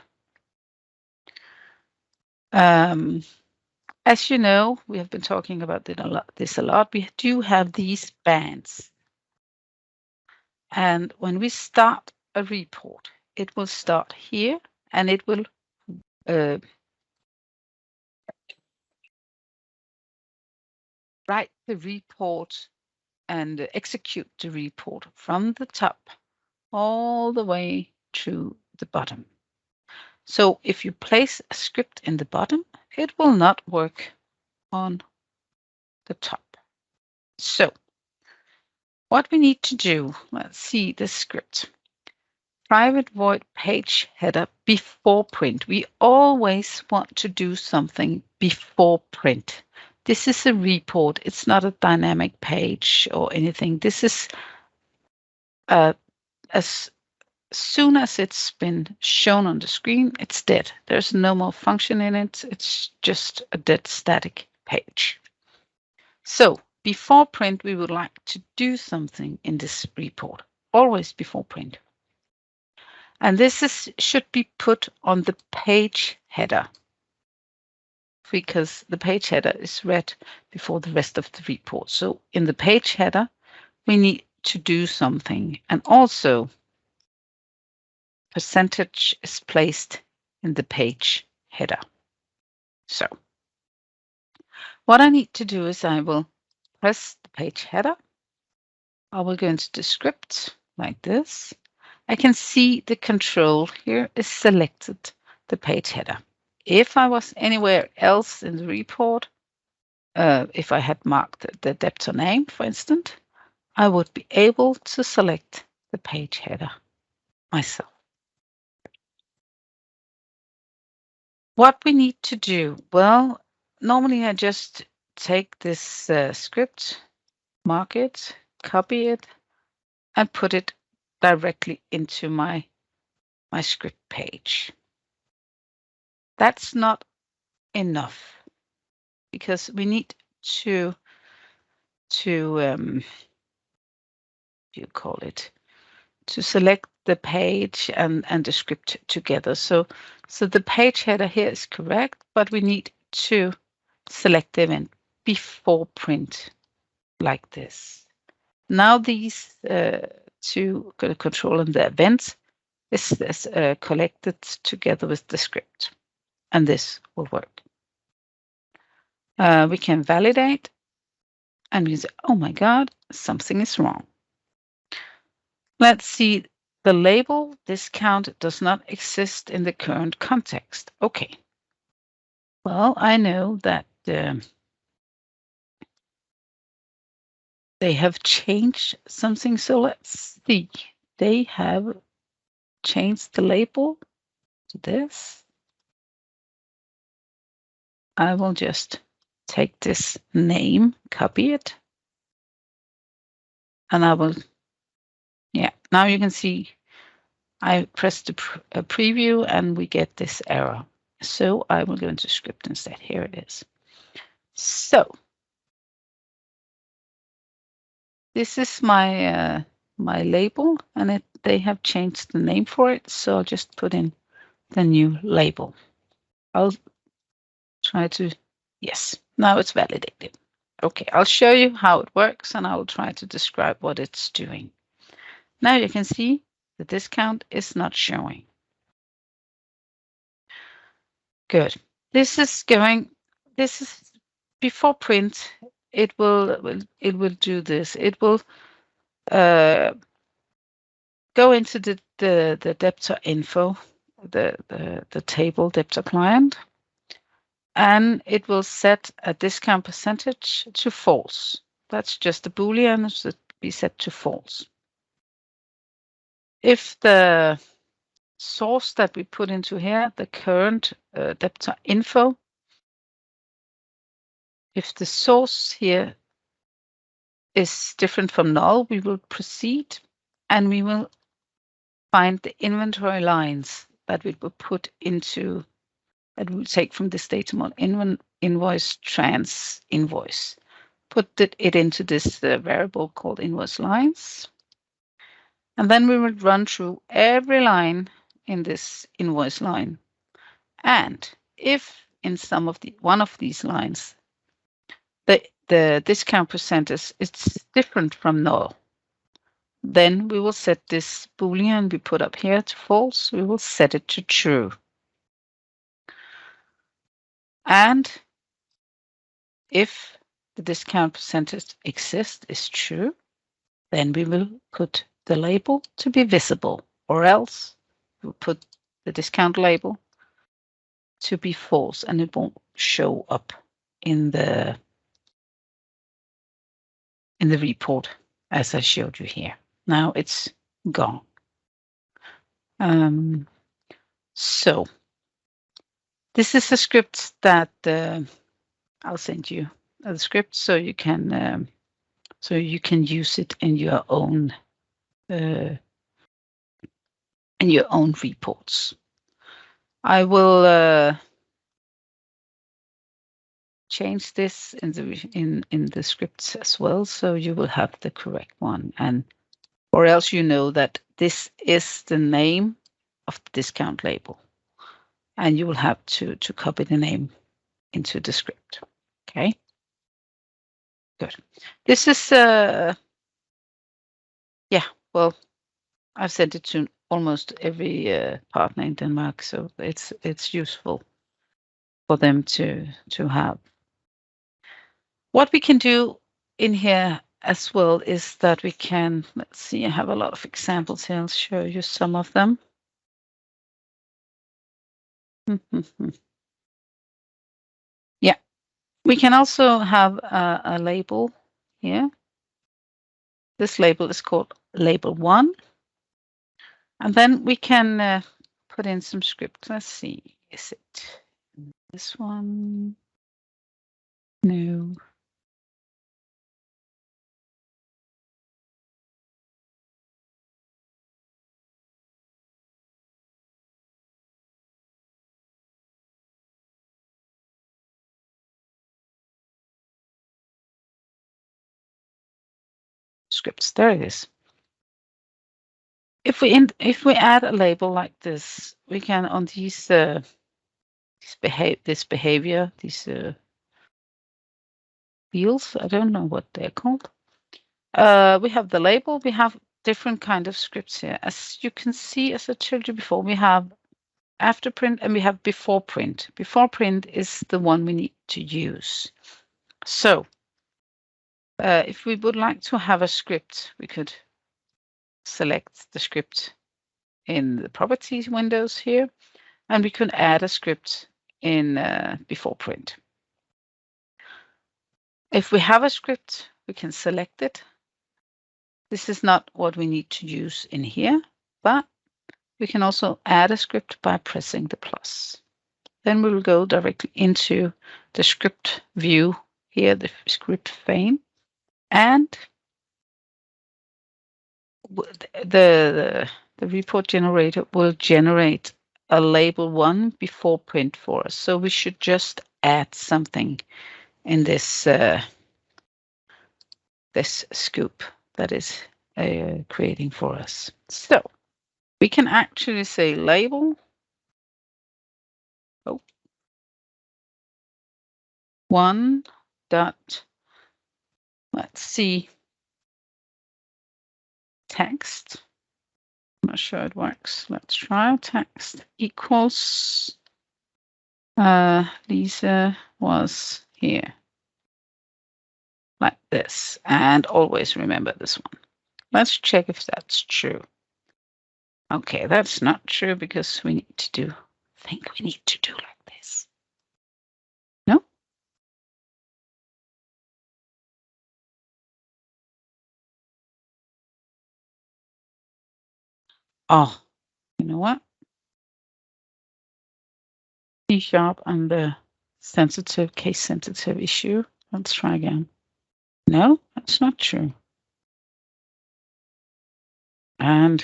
As you know, we have been talking about this a lot. We do have these bands. And when we start a report, it will start here and it will write the report and execute the report from the top all the way to the bottom. So if you place a script in the bottom, it will not work on the top. So what we need to do, let's see the script. Private void page header before print. We always want to do something before print. This is a report. It's not a dynamic page or anything. This is as soon as it's been shown on the screen, it's dead. There's no more function in it. It's just a dead static page. So before print, we would like to do something in this report, always before print. And this should be put on the page header because the page header is read before the rest of the report. So in the page header, we need to do something. And also, percentage is placed in the page header. So what I need to do is I will press the page header. I will go into the script like this. I can see the control here is selected the page header. If I was anywhere else in the report, if I had marked the debtor name, for instance, I would be able to select the page header myself. What we need to do, well, normally I just take this script, mark it, copy it, and put it directly into my script page. That's not enough because we need to to select the page and the script together. So the page header here is correct, but we need to select the event before print like this. Now these two control and the events is collected together with the script, and this will work. We can validate, and we say, oh my God, something is wrong. Let's see the label discount does not exist in the current context. Okay. Well, I know that they have changed something. So let's see. They have changed the label to this. I will just take this name, copy it, and I will, yeah, now you can see I pressed a preview and we get this error. So I will go into script instead. Here it is. So this is my my label, and they have changed the name for it. So I'll just put in the new label. I'll try to, yes, now it's validated. Okay, I'll show you how it works and I will try to describe what it's doing. Now you can see the discount is not showing. Good. This is before print. It will do this. It will go into the debtor info, the table debtor client, and it will set a discount percentage to false. That's just a Boolean, so it be set to false. If the source that we put into here, the current debtor info, if the source here is different from null, we will proceed and we will find the inventory lines that we will put into, that we'll take from this data model, invoice trans invoice. Put it into this variable called invoice lines. And then we will run through every line in this invoice line. And if in one of these lines, the discount percentage is different from null, then we will set this Boolean we put up here to false. We will set it to true. And if the discount percentage exists is true, then we will put the label to be visible, or else we'll put the discount label to be false, and it won't show up in the report as I showed you here. Now it's gone. So this is a script that I'll send you the script so you can use it in your own reports. I will change this in the scripts as well, so you will have the correct one, and or else you know that this is the name of the discount label, and you will have to copy the name into the script. Okay, good. This is yeah, well, I've sent it to almost every partner in Denmark, so it's useful for them to have. What we can do in here as well is that we can, let's see, I have a lot of examples here. I'll show you some of them. Yeah, we can also have a label here. This label is called label 1. And then we can put in some script. Let's see, is it this one? No. Scripts, there it is. If we add a label like this, we can on these behavior, these fields, I don't know what they're called. We have the label, we have different kind of scripts here. As you can see, as I told you before, we have after print and we have before print. Before print is the one we need to use. So if we would like to have a script, we could select the script in the properties windows here, and we can add a script in before print. If we have a script, we can select it. This is not what we need to use in here, but we can also add a script by pressing the plus. Then we will go directly into the script view here, the script pane, and the report generator will generate a label 1 before print for us. So we should just add something in this this scoop that is creating for us. So we can actually say label 1 dot, let's see, text. I'm not sure it works. Let's try text equals Lisa was here, like this, and always remember this one. Let's check if that's true. Okay, that's not true because we need to do, I think we need to do like this. No? Oh, you know what? C# and the sensitive, case sensitive issue. Let's try again. No, that's not true. And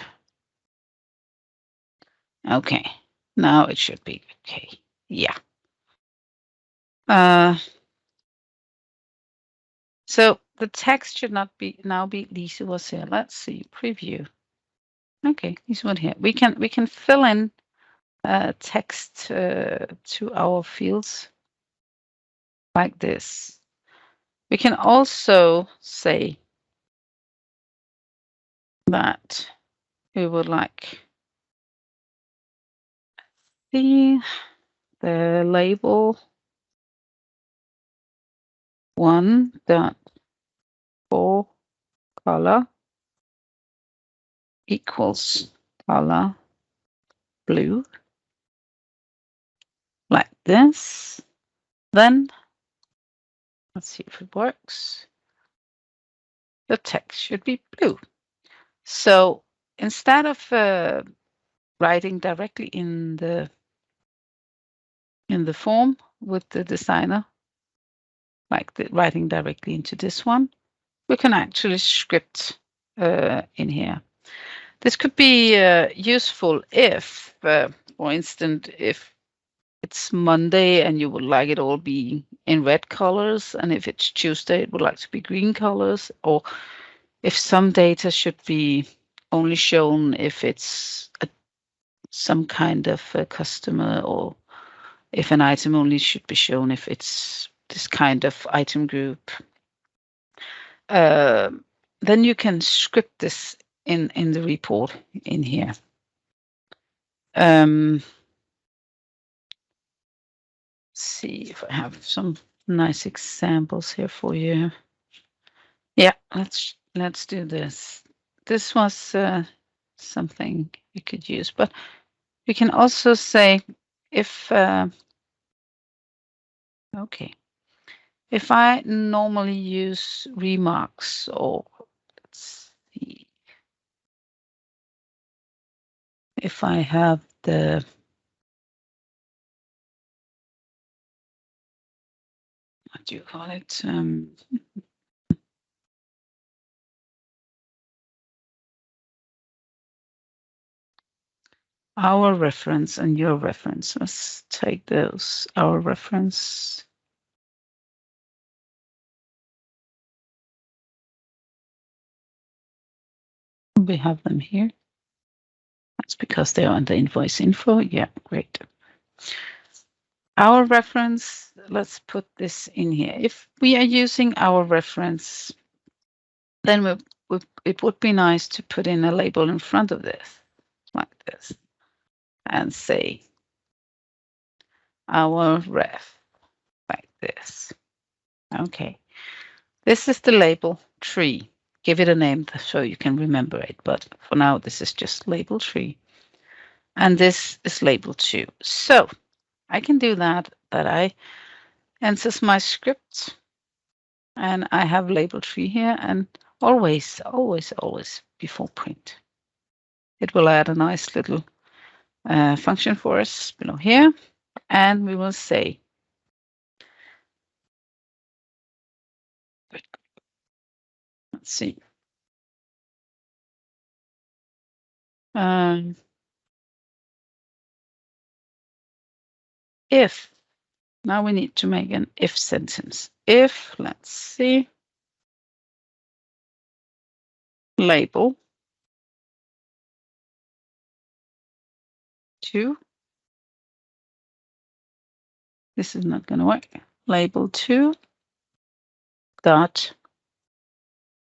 Okay, now it should be okay. Yeah. So the text should not be now be Lisa was here. Let's see preview. Okay, Lisa was here. We can fill in text to our fields like this. We can also say that we would like the label 1.4 color equals color blue like this. Then let's see if it works. The text should be blue. So instead of writing directly in the form with the designer, like writing directly into this one, we can actually script in here. This could be useful if, for instance, if it's Monday and you would like it all be in red colors, and if it's Tuesday, it would like to be green colors, or if some data should be only shown if it's some kind of a customer, or if an item only should be shown if it's this kind of item group. Then you can script this in the report in here. See if I have some nice examples here for you. Yeah, let's do this. This was something you could use, but we can also say if okay, if I normally use remarks, or let's see, if I have the what do you call it? Our reference and your reference. Let's take those. Our reference. We have them here. That's because they're under invoice info. Yeah, great. Our reference, let's put this in here. If we are using our reference, then it would be nice to put in a label in front of this, like this, and say our ref, like this. Okay. This is the label tree. Give it a name so you can remember it. But for now, this is just label 3. And this is label 2. So I can do that I enters my script. And I have label 3 here. And always, always, always before print. It will add a nice little function for us below here. And we will say, let's see. If, now we need to make an if sentence. If, let's see, label 2. This is not going to work. Label 2 dot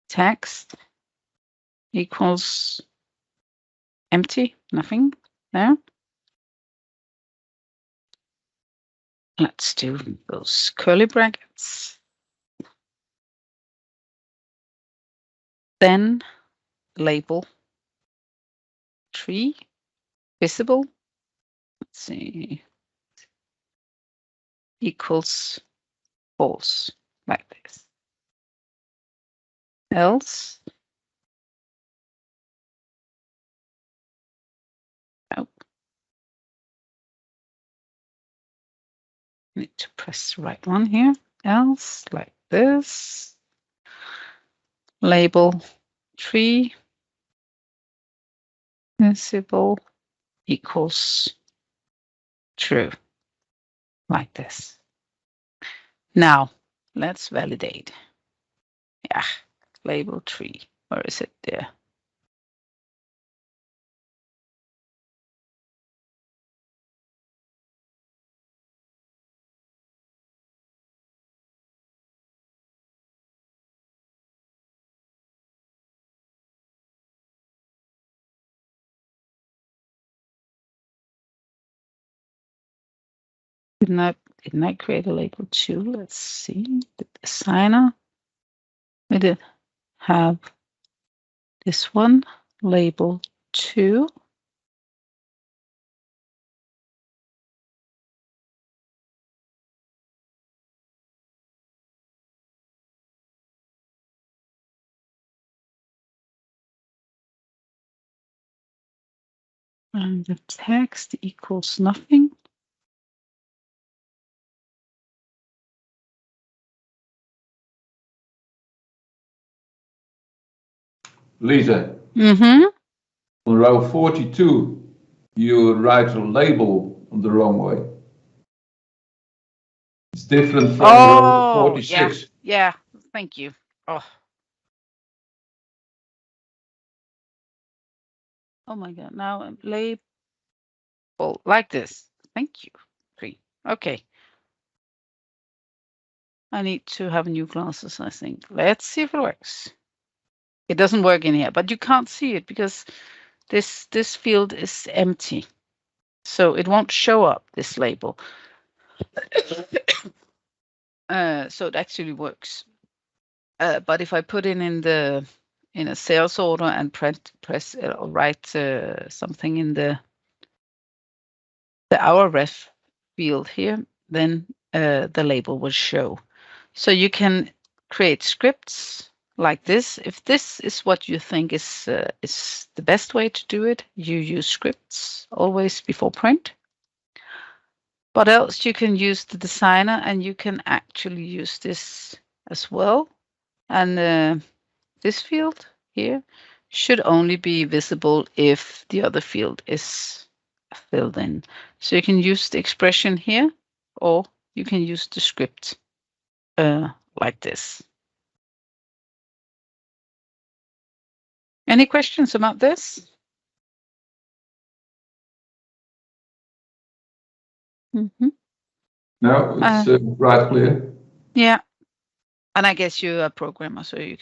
text equals empty, nothing there. Let's do those curly brackets. Then label 3 visible. Let's see, equals false, like this. Else, oh, need to press the right one here. Else, like this. Label 3 visible equals true, like this. Now, let's validate. Yeah, label 3. Where is it there? Didn't I create a label 2? Let's see. The designer. We did have this one, label 2. And the text equals nothing. Lisa, Mm-hmm. on row 42, you write a label the wrong way. It's different from row 46. Yeah. Thank you. Oh my God. Now label like this. Thank you. 3. Okay. I need to have new glasses, I think. Let's see if it works. It doesn't work in here, but you can't see it because this field is empty. So it won't show up, this label. So it actually works. But if I put in a sales order and press or write something in the hour ref field here, then the label will show. So you can create scripts like this. If this is what you think is the best way to do it, you use scripts always before print. But else you can use the designer, and you can actually use this as well. And this field here should only be visible if the other field is filled in. So you can use the expression here, or you can use the script like this. Any questions about this? Mm-hmm. No, it's right clear. Yeah. And I guess you're a programmer, so you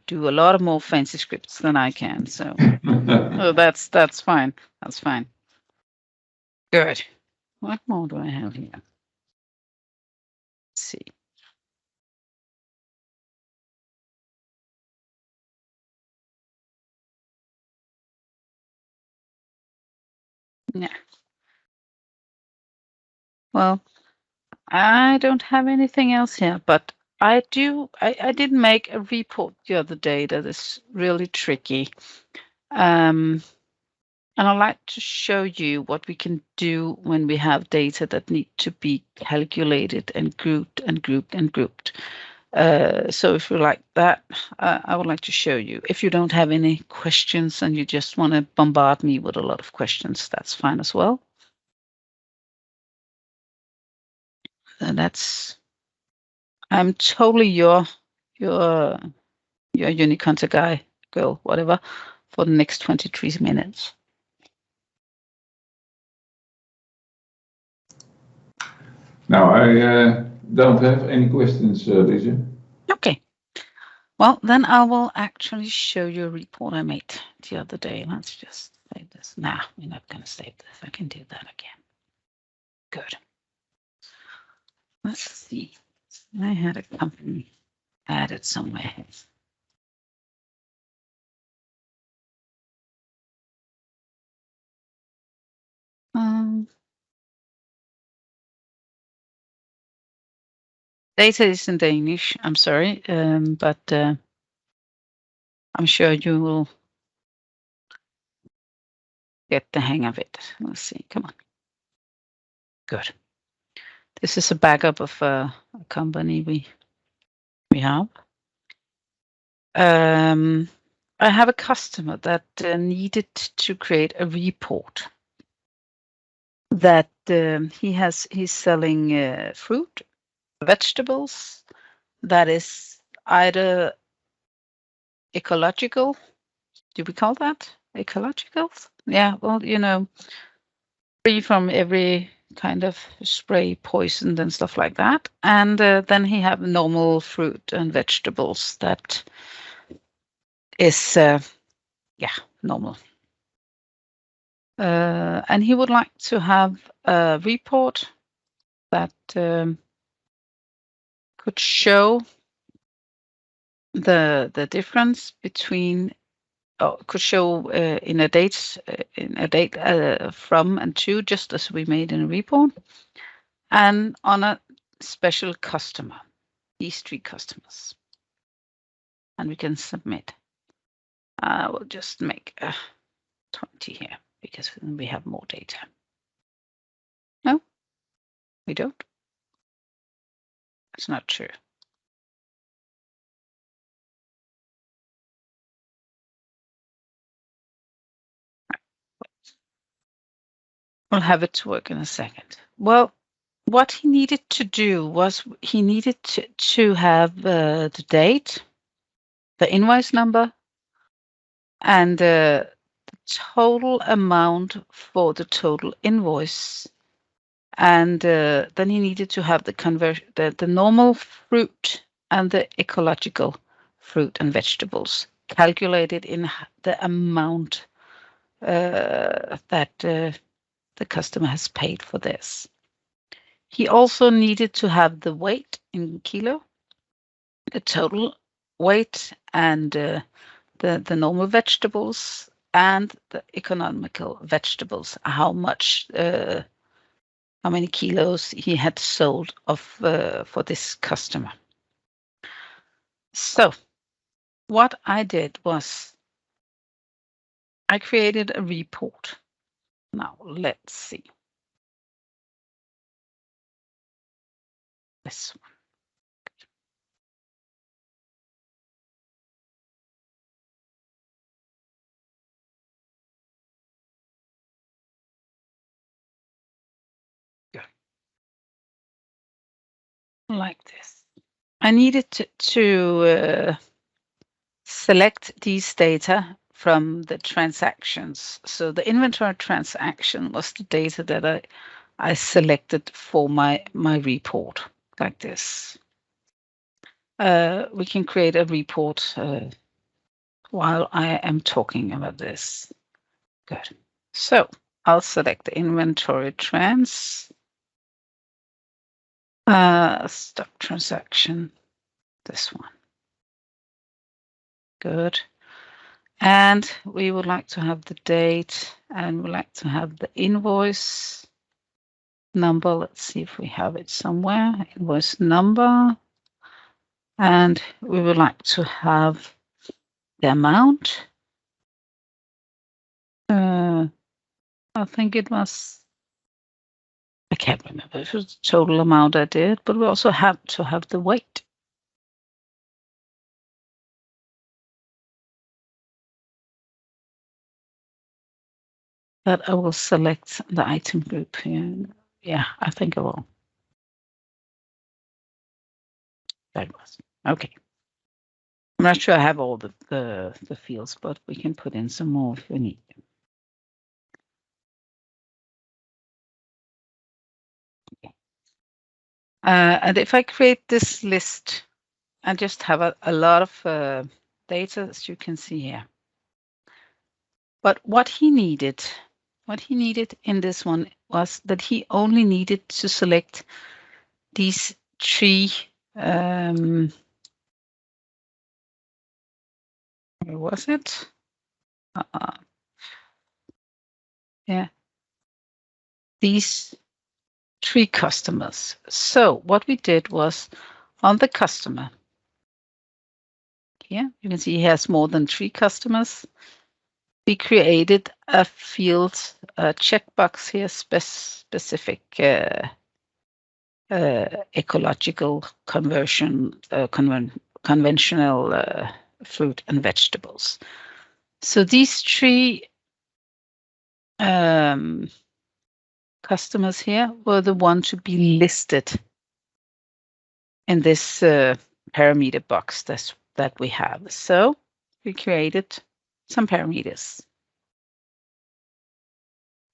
do a lot of more fancy scripts than I can. So that's fine. That's fine. Good. What more do I have here? Let's see. Yeah. Well, I don't have anything else here, but I did make a report the other day that is really tricky. And I'd like to show you what we can do when we have data that need to be calculated and grouped and grouped and grouped. So if you like that, I would like to show you. If you don't have any questions and you just want to bombard me with a lot of questions, that's fine as well. I'm totally your Uniconta guy, girl, whatever, for the next 23 minutes. Now, I don't have any questions, Lisa. Okay. Well, then I will actually show you a report I made the other day. Let's just save this. Nah, we're not going to save this. I can do that again. Good. Let's see. I had a company added somewhere. Data is in Danish. I'm sorry, but I'm sure you will get the hang of it. Let's see. Come on. Good. This is a backup of a company we have. I have a customer that needed to create a report that he's selling fruit, vegetables that is either ecological. Do we call that ecological? Yeah, well, you know, free from every kind of spray poison and stuff like that. And then he have normal fruit and vegetables that is, normal. And he would like to have a report that could show the difference between, or could show in a date from and to, just as we made in a report, and on a special customer, these 3 customers. And we can submit. We'll just make 20 here because then we have more data. No, we don't. It's not true. We'll have it to work in a second. Well, what he needed to do was he needed to have the date, the invoice number, and the total amount for the total invoice. And then he needed to have the normal fruit and the ecological fruit and vegetables calculated in the amount that the customer has paid for this. He also needed to have the weight in kilo, the total weight, and the normal vegetables and the economical vegetables, how many kilos he had sold of for this customer. So what I did was I created a report. Now let's see. This one. Good. Like this. I needed to select these data from the transactions. So the inventory transaction was the data that I selected for my report, like this. We can create a report while I am talking about this. Good. So I'll select the inventory trans, stock transaction, this one. Good. And we would like to have the date, and we'd like to have the invoice number. Let's see if we have it somewhere. Invoice number. And we would like to have the amount. I think it was, I can't remember if it was the total amount I did, but we also have to have the weight. But I will select the item group here. Yeah, I think I will. That was okay. I'm not sure I have all the fields, but we can put in some more if we need them. Okay. And if I create this list, I just have a lot of data, as you can see here. But what he needed in this one was that he only needed to select these 3. Where was it? Yeah, these 3 customers. So what we did was on the customer. Here you can see he has more than 3 customers. We created a field, a checkbox here, specific ecological conventional fruit and vegetables. So these 3 customers here were the ones to be listed in this parameter box that we have. So we created some parameters.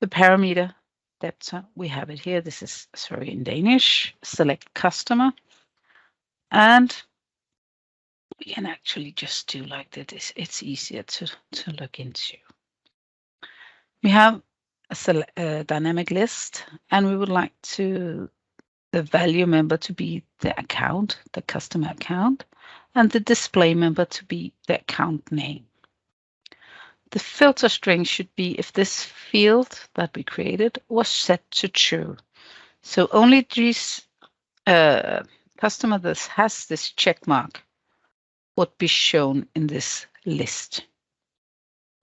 The parameter debtor, we have it here. This is, sorry, in Danish, select customer. And we can actually just do like this. It's easier to look into. We have a dynamic list, and we would like the value member to be the account, the customer account, and the display member to be the account name. The filter string should be if this field that we created was set to true. So only these customer that has this check mark would be shown in this list.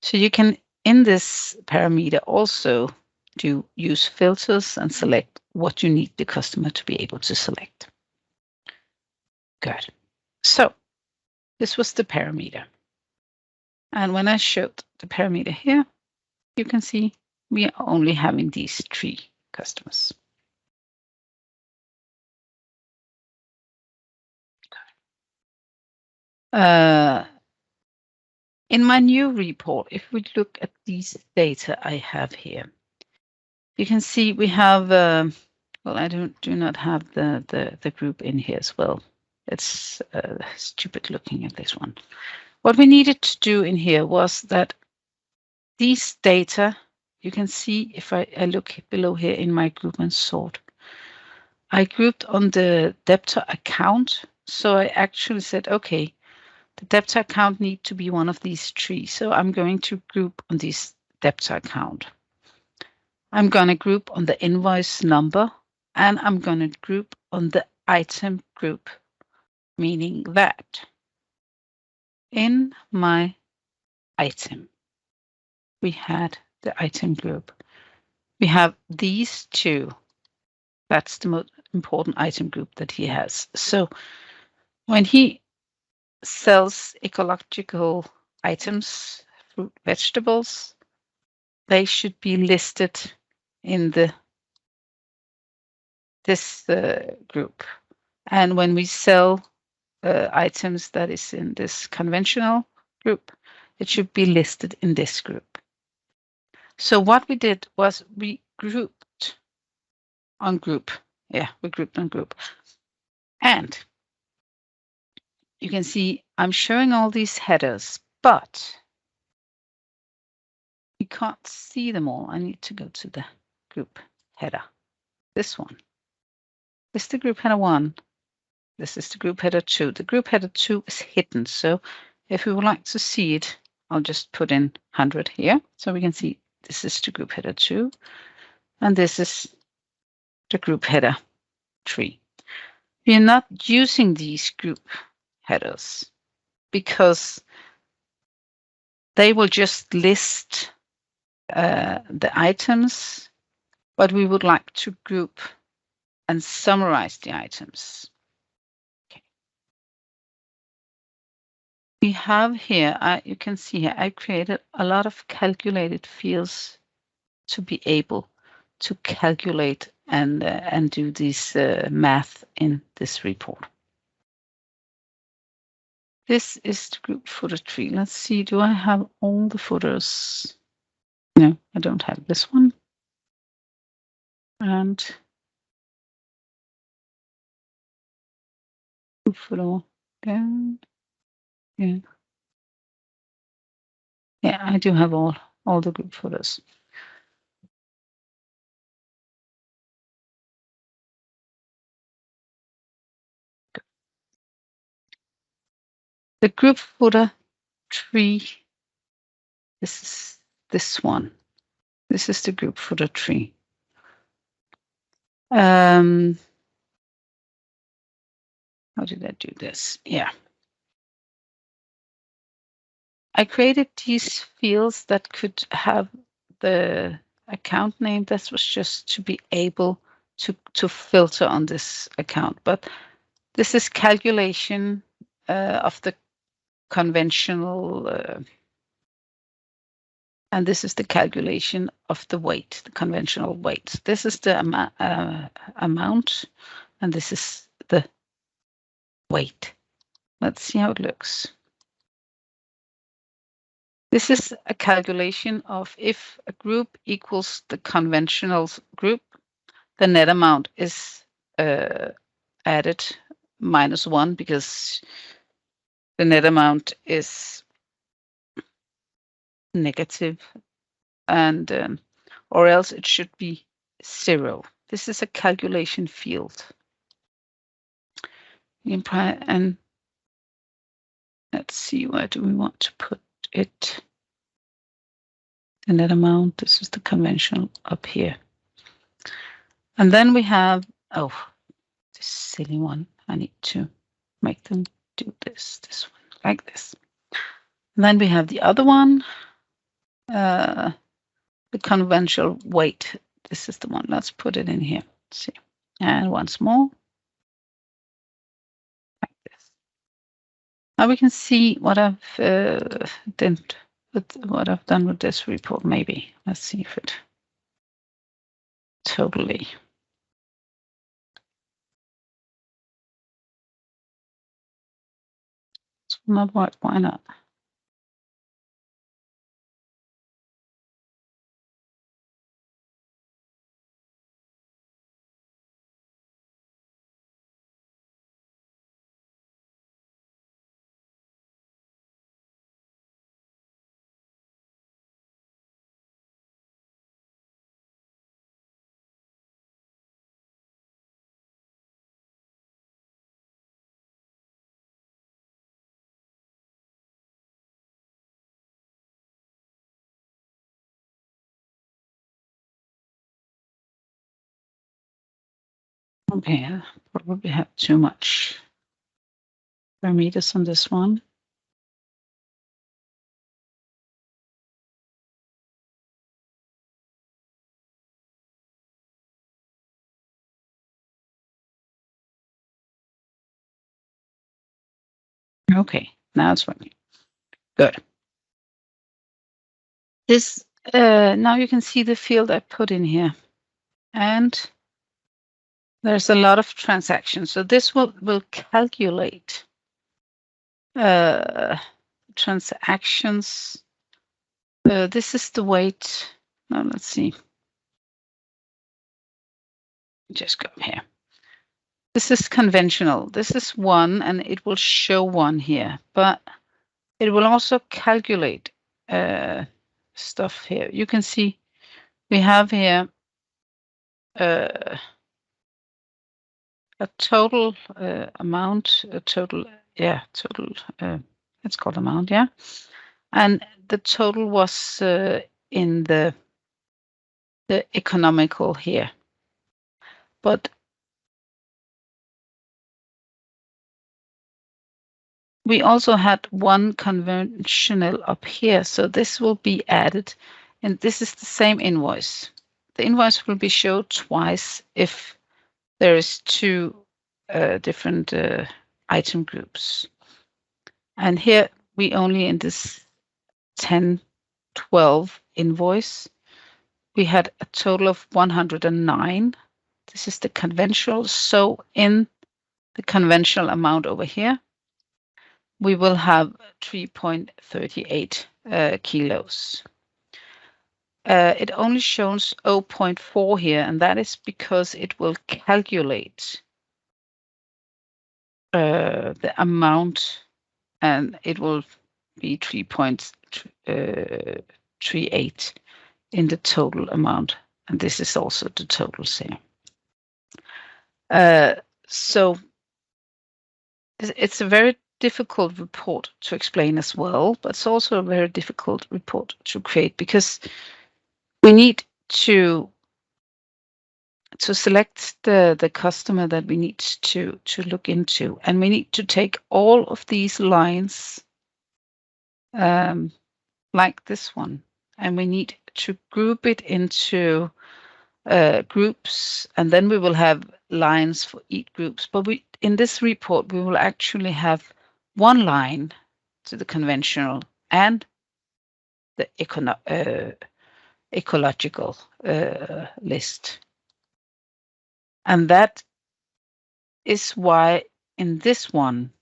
So you can, in this parameter, also use filters and select what you need the customer to be able to select. Good. So this was the parameter. And when I showed the parameter here, you can see we are only having these 3 customers. In my new report, if we look at these data I have here, you can see we have, well, I do not have the group in here as well. It's stupid looking at this one. What we needed to do in here was that these data, you can see if I look below here in my group and sort, I grouped on the debtor account. So I actually said, okay, the debtor account need to be one of these 3. So I'm going to group on this debtor account. I'm going to group on the invoice number, and I'm going to group on the item group, meaning that in my item, we had the item group. We have these 2. That's the most important item group that he has. So when he sells ecological items, fruit, vegetables, they should be listed in this group. And when we sell items that is in this conventional group, it should be listed in this group. So what we did was we grouped on group. Yeah, we grouped on group. And you can see I'm showing all these headers, but you can't see them all. I need to go to the group header. This one. This is the group header 1. This is the group header 2. The group header 2 is hidden. So if we would like to see it, I'll just put in 100 here. So we can see this is the group header 2. And this is the group header 3. We are not using these group headers because they will just list the items, but we would like to group and summarize the items. Okay. We have here, you can see here, I created a lot of calculated fields to be able to calculate and do this math in this report. This is the group footer tree. Let's see, do I have all the footers? No, I don't have this one. And group footer there. Yeah. Yeah, I do have all the group footers. The group footer tree, this is this one. This is the group footer tree. How did I do this? Yeah. I created these fields that could have the account name. That was just to be able to filter on this account. But this is calculation of the conventional and this is the calculation of the weight, the conventional weight. This is the amount, and this is the weight. Let's see how it looks. This is a calculation of if a group equals the conventional group, the net amount is added -1 because the net amount is negative, and or else it should be 0. This is a calculation field. And let's see, where do we want to put it? The net amount, this is the conventional up here. And then we have, oh, this silly one. I need to make them do this one, like this. And then we have the other one, the conventional weight. This is the one. Let's put it in here. Let's see. And once more, like this. Now we can see what I've done with this report. Maybe let's see if it totally. It's not right. Why not? Okay, I probably have too much parameters on this one. Okay, now it's working. Good. This now you can see the field I put in here, and there's a lot of transactions. So this will calculate transactions. This is the weight. Now let's see. Just go here. This is conventional. This is 1, and it will show 1 here, but it will also calculate stuff here. You can see we have here a total amount, it's called amount, yeah. And the total was in the economical here. But we also had one conventional up here, so this will be added, and this is the same invoice. The invoice will be showed twice if there is 2 different item groups. And here we only in this 10/12 invoice, we had a total of 109. This is the conventional. So in the conventional amount over here, we will have 3.38 kilos. It only shows 0.4 here, and that is because it will calculate the amount, and it will be 3.38 in the total amount, and this is also the total sale. So it's a very difficult report to explain as well, but it's also a very difficult report to create because we need to select the customer that we need to look into, and we need to take all of these lines like this one, and we need to group it into groups, and then we will have lines for each groups. But in this report, we will actually have one line to the conventional and the ecological list. And that is why in this one,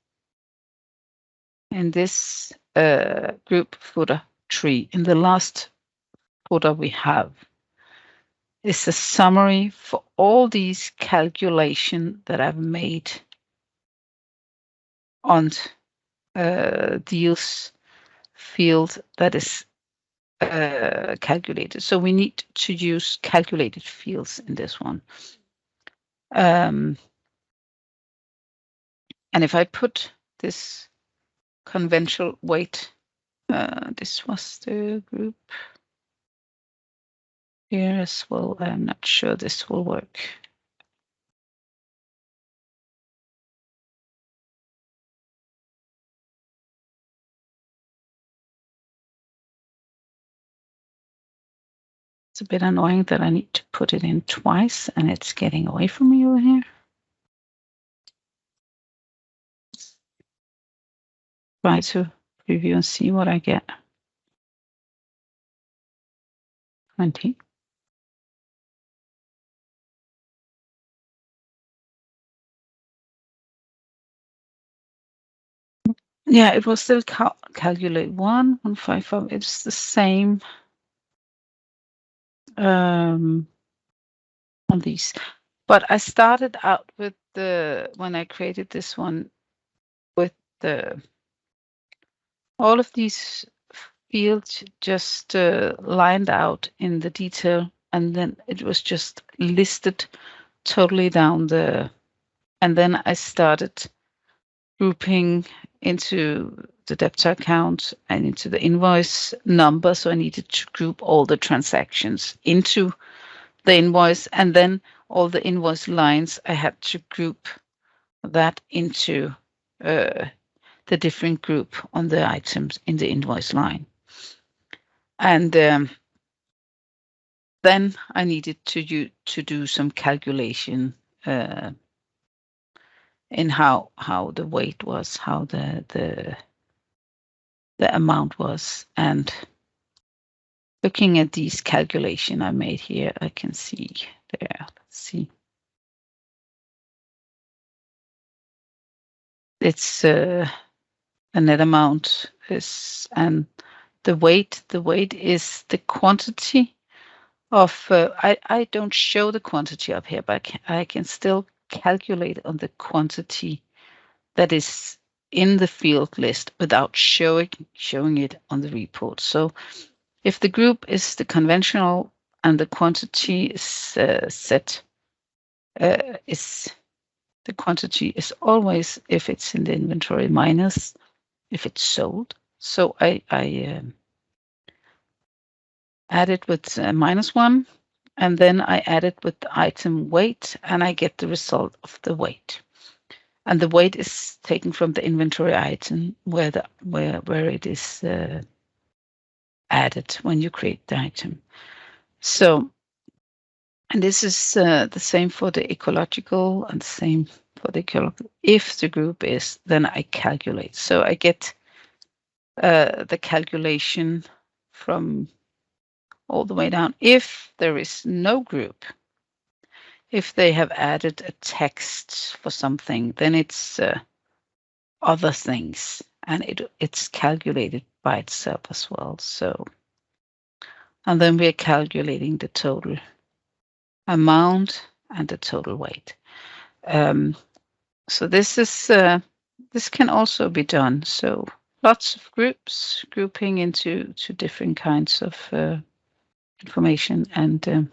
in this group footer tree, in the last footer we have, is a summary for all these calculations that I've made on deals field that is calculated. So we need to use calculated fields in this one. And if I put this conventional weight, this was the group here as well. I'm not sure this will work. It's a bit annoying that I need to put it in twice and it's getting away from me over here. Try to preview and see what I get. 20. Yeah, it will still calculate 155. It's the same on these. But I started out with when I created this one, with all of these fields just lined out in the detail, and then it was just listed totally down and then I started grouping into the debtor account and into the invoice number. So I needed to group all the transactions into the invoice, and then all the invoice lines, I had to group that into the different group on the items in the invoice line. And then I needed to do some calculation in how the weight was, how the amount was. And looking at these calculation I made here, I can see there, let's see. It's a net amount is, and the weight is the quantity of, I don't show the quantity up here, but I can still calculate on the quantity that is in the field list without showing it on the report. So if the group is the conventional and the quantity is set, the quantity is always, if it's in the inventory, minus if it's sold. So I add it with -1, and then I add it with the item weight, and I get the result of the weight. And the weight is taken from the inventory item where it is added when you create the item. So, and this is the same for the ecological and the same for the ecological. If the group is, then I calculate. So I get the calculation from all the way down. If there is no group, if they have added a text for something, then it's other things, and it's calculated by itself as well. So, and then we're calculating the total amount and the total weight. So this is this can also be done. So lots of groups grouping into different kinds of information, and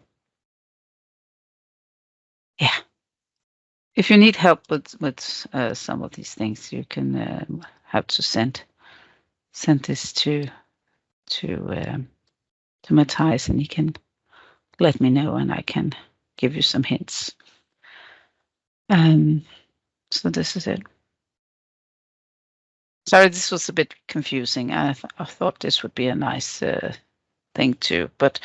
yeah. If you need help with some of these things, you can have to send this to Matthias, and he can let me know, and I can give you some hints. So this is it. Sorry, this was a bit confusing. I thought this would be a nice thing too, but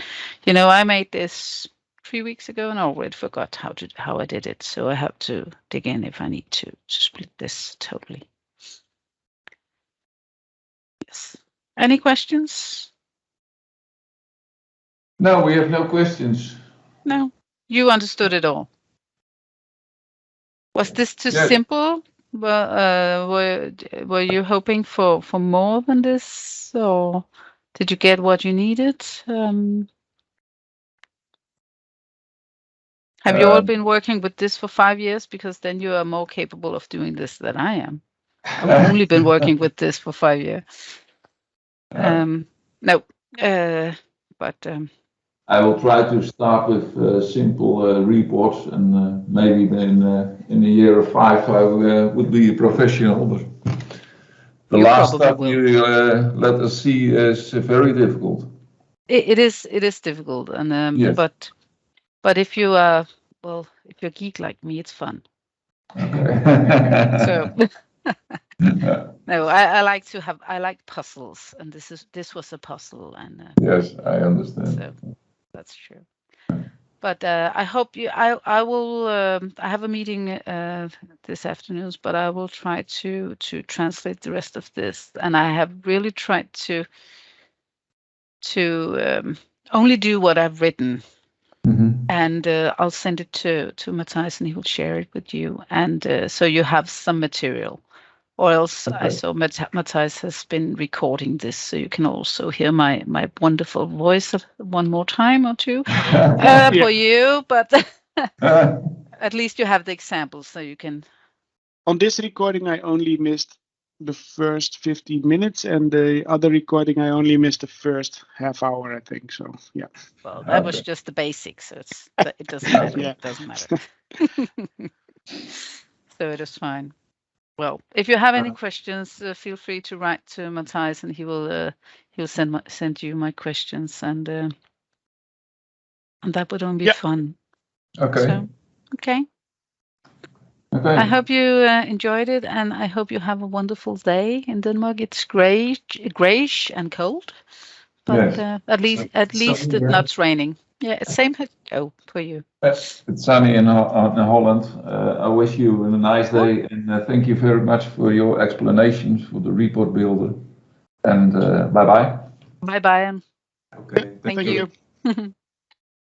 you know, I made this 3 weeks ago and I already forgot how I did it. So I have to dig in if I need to split this totally. Yes. Any questions? No, we have no questions. No, you understood it all. Was this too Yes. simple? Well, were you hoping for more than this, or did you get what you needed? Have you all been working with this for 5 years? Because then you are more capable of doing this than I am. I've only been working with this for 5 years. No, but I will try to start with simple reports, and maybe in a year or 5 I would be a professional. But the You last probably stuff will. you let us see is very difficult. It is difficult, and Yes. but if you are if you're a geek like me, it's fun. Okay. So no, I like puzzles, and this was a puzzle, and Yes, I understand. so that's true. But I hope you. I will. I have a meeting this afternoon, but I will try to translate the rest of this, and I have really tried to only do what I've written. And I'll send it to Matthias, and he will share it with you, and so you have some material. Or else, I saw Matthias has been recording this, so you can also hear my wonderful voice one more time or two for you. But at least you have the examples, so you can. On this recording, I only missed the first 15 minutes, and the other recording, I only missed the first half hour, I think. So, yeah. Well, that was just the basics, so it doesn't matter. Yeah. It doesn't matter. So it is fine. Well, if you have any questions, feel free to write to Matthias, and he'll send you my questions, and that would only be fun. Okay. So, okay. Okay. I hope you enjoyed it, and I hope you have a wonderful day in Denmark. It's grayish and cold, but at least it's not raining. Yeah, same for you. It's sunny in Holland. I wish you a nice day, and thank you very much for your explanations for the report builder. And bye bye. Bye bye. Okay. Thank you.